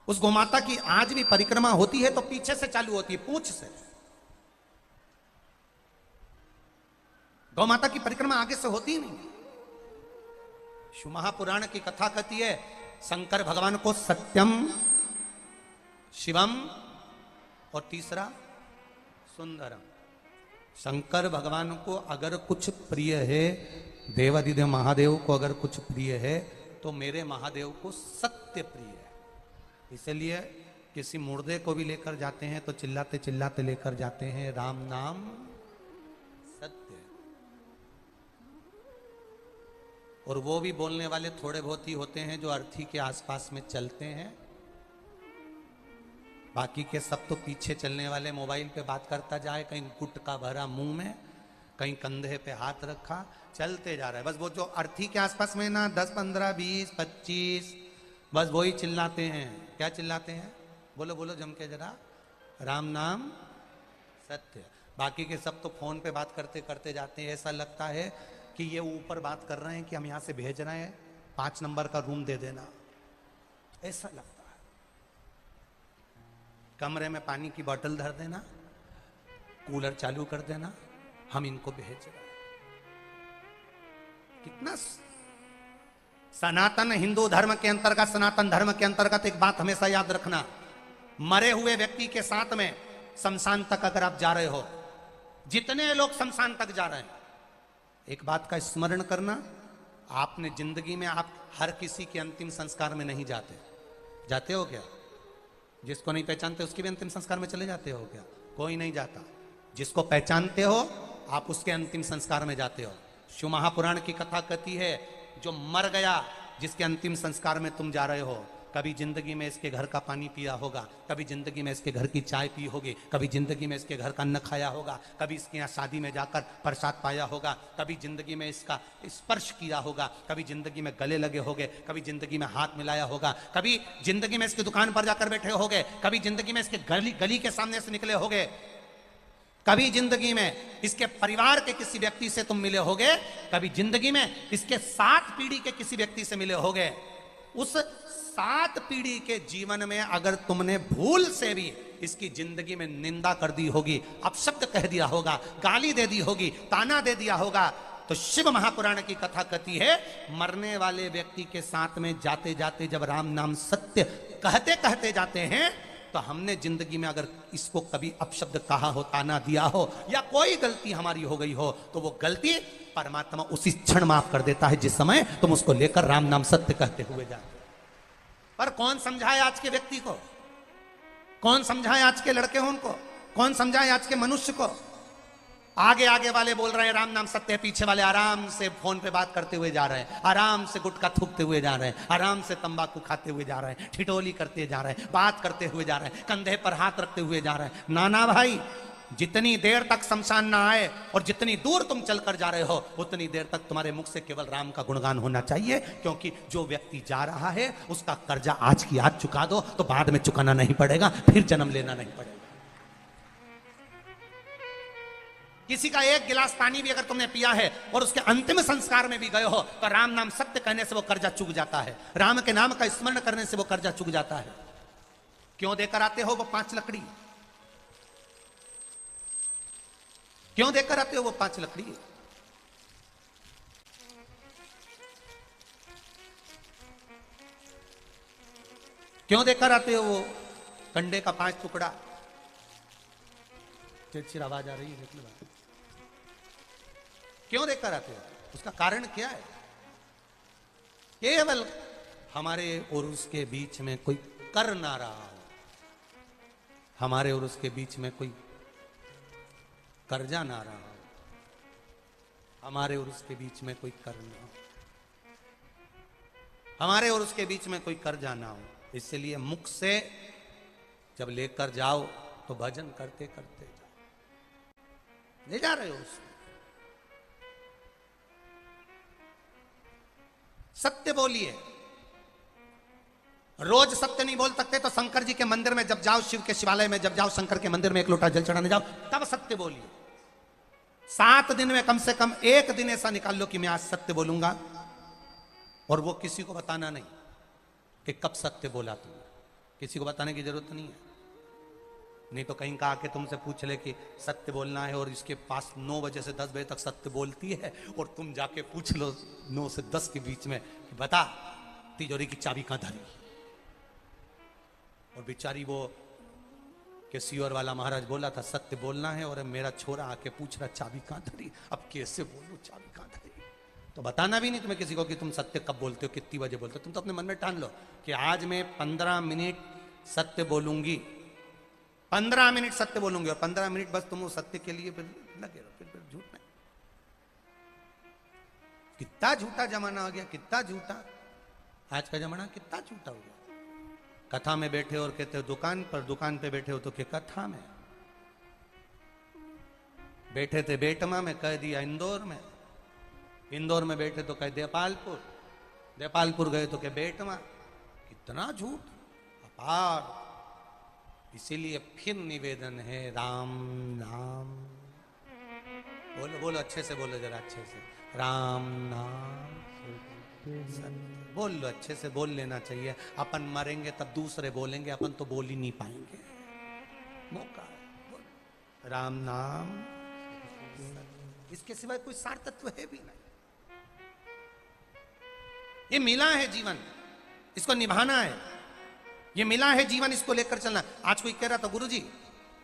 [SPEAKER 1] उस गौमाता की आज भी परिक्रमा होती है तो पीछे से चालू होती है, पूंछ से। गौमाता की परिक्रमा आगे से होती ही नहीं। शिव महापुराण की कथा कहती है शंकर भगवान को सत्यम शिवम और तीसरा सुंदरम। शंकर भगवान को अगर कुछ प्रिय है, देवादिदेव महादेव को अगर कुछ प्रिय है, तो मेरे महादेव को सत्य प्रिय है। इसलिए किसी मुर्दे को भी लेकर जाते हैं तो चिल्लाते चिल्लाते लेकर जाते हैं, राम नाम सत्य। और वो भी बोलने वाले थोड़े बहुत ही होते हैं जो अर्थी के आसपास में चलते हैं। बाकी के सब तो पीछे चलने वाले मोबाइल पे बात करता जाए, कहीं गुटखा भरा मुंह में, कहीं कंधे पे हाथ रखा, चलते जा रहा है। बस वो जो अर्थी के आसपास में ना 10, 15, 20, 25, बस वही चिल्लाते हैं। क्या चिल्लाते हैं? बोलो बोलो जम के जरा, राम नाम सत्य। बाकी के सब तो फोन पे बात करते करते जाते हैं। ऐसा लगता है कि ये ऊपर बात कर रहे हैं कि हम यहां से भेज रहे हैं, 5 नंबर का रूम दे देना, ऐसा लगता है। कमरे में पानी की बोतल धर देना, कूलर चालू कर देना, हम इनको भेज रहे हैं। कितना सनातन हिंदू धर्म के अंतर्गत, सनातन धर्म के अंतर्गत एक बात हमेशा याद रखना, मरे हुए व्यक्ति के साथ में शमशान तक अगर आप जा रहे हो, जितने लोग शमशान तक जा रहे हैं, एक बात का स्मरण करना, आपने जिंदगी में आप हर किसी के अंतिम संस्कार में नहीं जाते। जाते हो क्या? जिसको नहीं पहचानते उसके भी अंतिम संस्कार में चले जाते हो क्या? कोई नहीं जाता। जिसको पहचानते हो आप उसके अंतिम संस्कार में जाते हो। शिव महापुराण की कथा कहती है, जो मर गया, जिसके अंतिम संस्कार में तुम जा रहे हो, कभी जिंदगी में इसके घर का पानी पिया होगा, कभी जिंदगी में इसके घर की चाय पी होगी, कभी जिंदगी में इसके घर का अन्न खाया होगा, कभी इसके यहाँ शादी में जाकर प्रसाद पाया होगा, कभी जिंदगी में इसका स्पर्श किया होगा, कभी जिंदगी में गले लगे होगे, कभी जिंदगी में हाथ मिलाया होगा, कभी जिंदगी में इसकी दुकान पर जाकर बैठे होगे, कभी जिंदगी में इसके गली के सामने से निकले होगे, कभी जिंदगी में इसके परिवार के किसी व्यक्ति से तुम मिले होगे, कभी जिंदगी में इसके 7 पीढ़ी के किसी व्यक्ति से मिले होगे। उस 7 पीढ़ी के जीवन में अगर तुमने भूल से भी इसकी जिंदगी में निंदा कर दी होगी, अपशब्द कह दिया होगा, गाली दे दी होगी, ताना दे दिया होगा, तो शिव महापुराण की कथा कहती है, मरने वाले व्यक्ति के साथ में जाते जाते जब राम नाम सत्य कहते कहते जाते हैं, तो हमने जिंदगी में अगर इसको कभी अपशब्द कहा हो, ताना दिया हो, या कोई गलती हमारी हो गई हो, तो वो गलती परमात्मा उसी क्षण माफ कर देता है जिस समय तुम उसको लेकर राम नाम सत्य कहते हुए जाते। पर कौन समझाए आज के व्यक्ति को? कौन समझाए आज के लड़के उनको? कौन समझाए आज के मनुष्य को? आगे आगे वाले बोल रहे हैं राम नाम सत्य है, पीछे वाले आराम से फोन पे बात करते हुए जा रहे हैं, आराम से गुटखा थूकते हुए जा रहे हैं, आराम से तंबाकू खाते हुए जा रहे हैं, ठिठोली करते जा रहे हैं, बात करते हुए जा रहे हैं, कंधे पर हाथ रखते हुए जा रहे हैं। नाना भाई, जितनी देर तक शमशान ना आए और जितनी दूर तुम चलकर जा रहे हो, उतनी देर तक तुम्हारे मुख से केवल राम का गुणगान होना चाहिए, क्योंकि जो व्यक्ति जा रहा है उसका कर्जा आज की आज चुका दो तो बाद में चुकाना नहीं पड़ेगा, फिर जन्म लेना नहीं पड़ेगा। किसी का एक गिलास पानी भी अगर तुमने पिया है और उसके अंतिम संस्कार में भी गए हो, तो राम नाम सत्य कहने से वो कर्जा चुक जाता है, राम के नाम का स्मरण करने से वो कर्जा चुक जाता है। क्यों देकर आते हो वो 5 लकड़ी? क्यों देकर आते हो वो 5 लकड़ी? क्यों देकर आते हो वो कंडे का 5 टुकड़ा? चिड़चिड़ आवाज आ रही है, क्यों देकर आते हो? उसका कारण क्या है? केवल हमारे और उसके बीच में कोई कर ना रहा हो, हमारे और उसके बीच में कोई कर्जा ना रहा हो, हमारे और उसके बीच में कोई कर ना हो, हमारे और उसके बीच में कोई कर्जा ना हो। इसलिए मुख से जब लेकर जाओ तो भजन करते करते जाओ। ले जा रहे हो उसको, सत्य बोलिए। रोज सत्य नहीं बोल सकते तो शंकर जी के मंदिर में जब जाओ, शिव के शिवालय में जब जाओ, शंकर के मंदिर में 1 लोटा जल चढ़ाने जाओ, तब सत्य बोलिए। 7 दिन में कम से कम 1 दिन ऐसा निकाल लो कि मैं आज सत्य बोलूंगा, और वो किसी को बताना नहीं कि कब सत्य बोला तुमने। किसी को बताने की जरूरत नहीं है, नहीं तो कहीं का आके तुमसे पूछ ले कि सत्य बोलना है और इसके पास 9 बजे से 10 बजे तक सत्य बोलती है, और तुम जाके पूछ लो 9 से 10 के बीच में कि बता तिजोरी की चाबी कहां धरी, और बेचारी वो कैसियोर वाला महाराज बोला था सत्य बोलना है, और मेरा छोरा आके पूछ रहा चाबी कहां धरी, अब कैसे बोलूं चाबी कहां धरी। तो बताना भी नहीं तुम्हें किसी को कि तुम सत्य कब बोलते हो, कितनी बजे बोलते हो। तुम तो अपने मन में ठान लो कि आज मैं 15 मिनट सत्य बोलूंगी, 15 मिनट सत्य बोलूंगी, और 15 मिनट बस तुम उस सत्य के लिए लगे रहो, फिर झूठ नहीं। कितना झूठा जमाना हो गया, कितना झूठा आज का जमाना, कितना झूठा हो गया। कथा में बैठे और कहते हो दुकान पे बैठे हो तो क्या कथा में। बैठे थे बेटमा में, कह दिया इंदौर में बैठे तो कह देपालपुर गए तो क्या बेटमा। कितना झूठ अपार। इसीलिए फिर निवेदन है, राम नाम बोलो अच्छे से बोलो, जरा अच्छे से, राम नाम बोल लो, अच्छे से बोल लेना चाहिए। अपन मरेंगे तब दूसरे बोलेंगे, अपन तो बोल ही नहीं पाएंगे। मौका है, राम नाम, इसके सिवाय कोई सार तत्व है भी नहीं। ये मिला है जीवन, इसको निभाना है। ये मिला है जीवन, इसको लेकर चलना। आज कोई कह रहा था गुरुजी,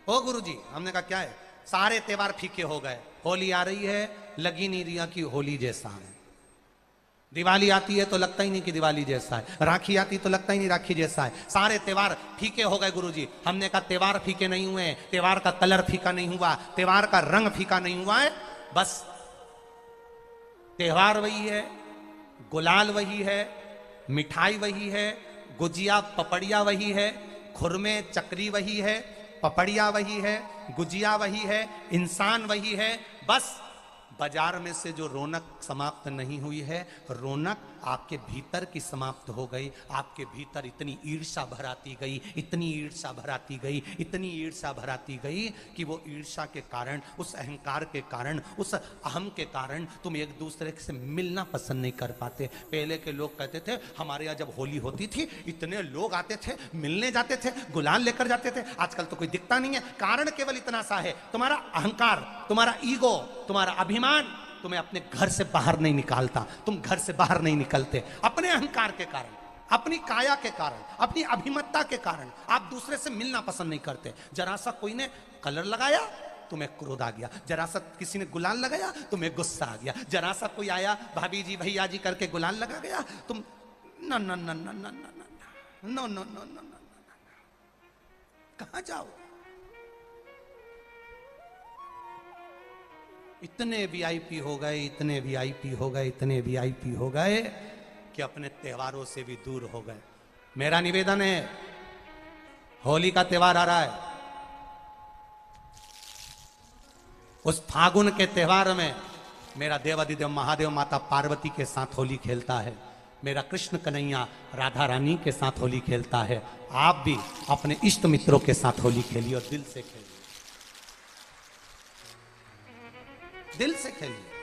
[SPEAKER 1] ओ गुरुजी, हमने कहा क्या है, सारे त्योहार फीके हो गए। होली आ रही है, लगी नहीं रिया की होली जैसा है। दिवाली आती है तो लगता ही नहीं कि दिवाली जैसा है। राखी आती तो लगता ही नहीं राखी जैसा है। सारे त्योहार फीके हो गए गुरुजी। हमने कहा त्योहार फीके नहीं हुए, त्योहार का कलर फीका नहीं हुआ, त्योहार का रंग फीका नहीं हुआ है। बस त्योहार वही है, गुलाल वही है, मिठाई वही है, गुजिया पपड़िया वही है, खुरमे चकरी वही है, पपड़िया वही है, गुजिया वही है, इंसान वही है। बस बाजार में से जो रौनक समाप्त नहीं हुई है, रौनक आपके भीतर की समाप्त हो गई। आपके भीतर इतनी ईर्ष्या भराती गई, इतनी ईर्ष्या भराती गई, इतनी ईर्ष्या भराती गई कि वो ईर्ष्या के कारण, उस अहंकार के कारण, उस अहम के कारण तुम एक दूसरे से मिलना पसंद नहीं कर पाते। पहले के लोग कहते थे हमारे यहाँ जब होली होती थी इतने लोग आते थे, मिलने जाते थे, गुलाल लेकर जाते थे। आजकल तो कोई दिखता नहीं है। कारण केवल इतना सा है, तुम्हारा अहंकार, तुम्हारा ईगो, तुम्हारा अभिमान तुम्हें अपने घर से बाहर नहीं निकालता। तुम घर से बाहर नहीं निकलते अपने अहंकार के कारण, अपनी काया के कारण, अपनी अभिमतता के कारण। आप दूसरे से मिलना पसंद नहीं करते। जरा सा कोई ने कलर लगाया तुम्हें क्रोध आ गया, जरा सा किसी ने गुलाल लगाया तुम्हें गुस्सा आ गया, जरा सा कोई आया भाभी जी भैया जी करके गुलाल लगा गया, तुम न न न न न न no no no no no, कहां जाओ। इतने वीआईपी हो गए, इतने वीआईपी हो गए, इतने वीआईपी हो गए कि अपने त्योहारों से भी दूर हो गए। मेरा निवेदन है, होली का त्योहार आ रहा है, उस फागुन के त्योहार में मेरा देवाधिदेव महादेव माता पार्वती के साथ होली खेलता है, मेरा कृष्ण कन्हैया राधा रानी के साथ होली खेलता है। आप भी अपने इष्ट मित्रों के साथ होली खेलिए और दिल से खेलिए, दिल से खेलिए।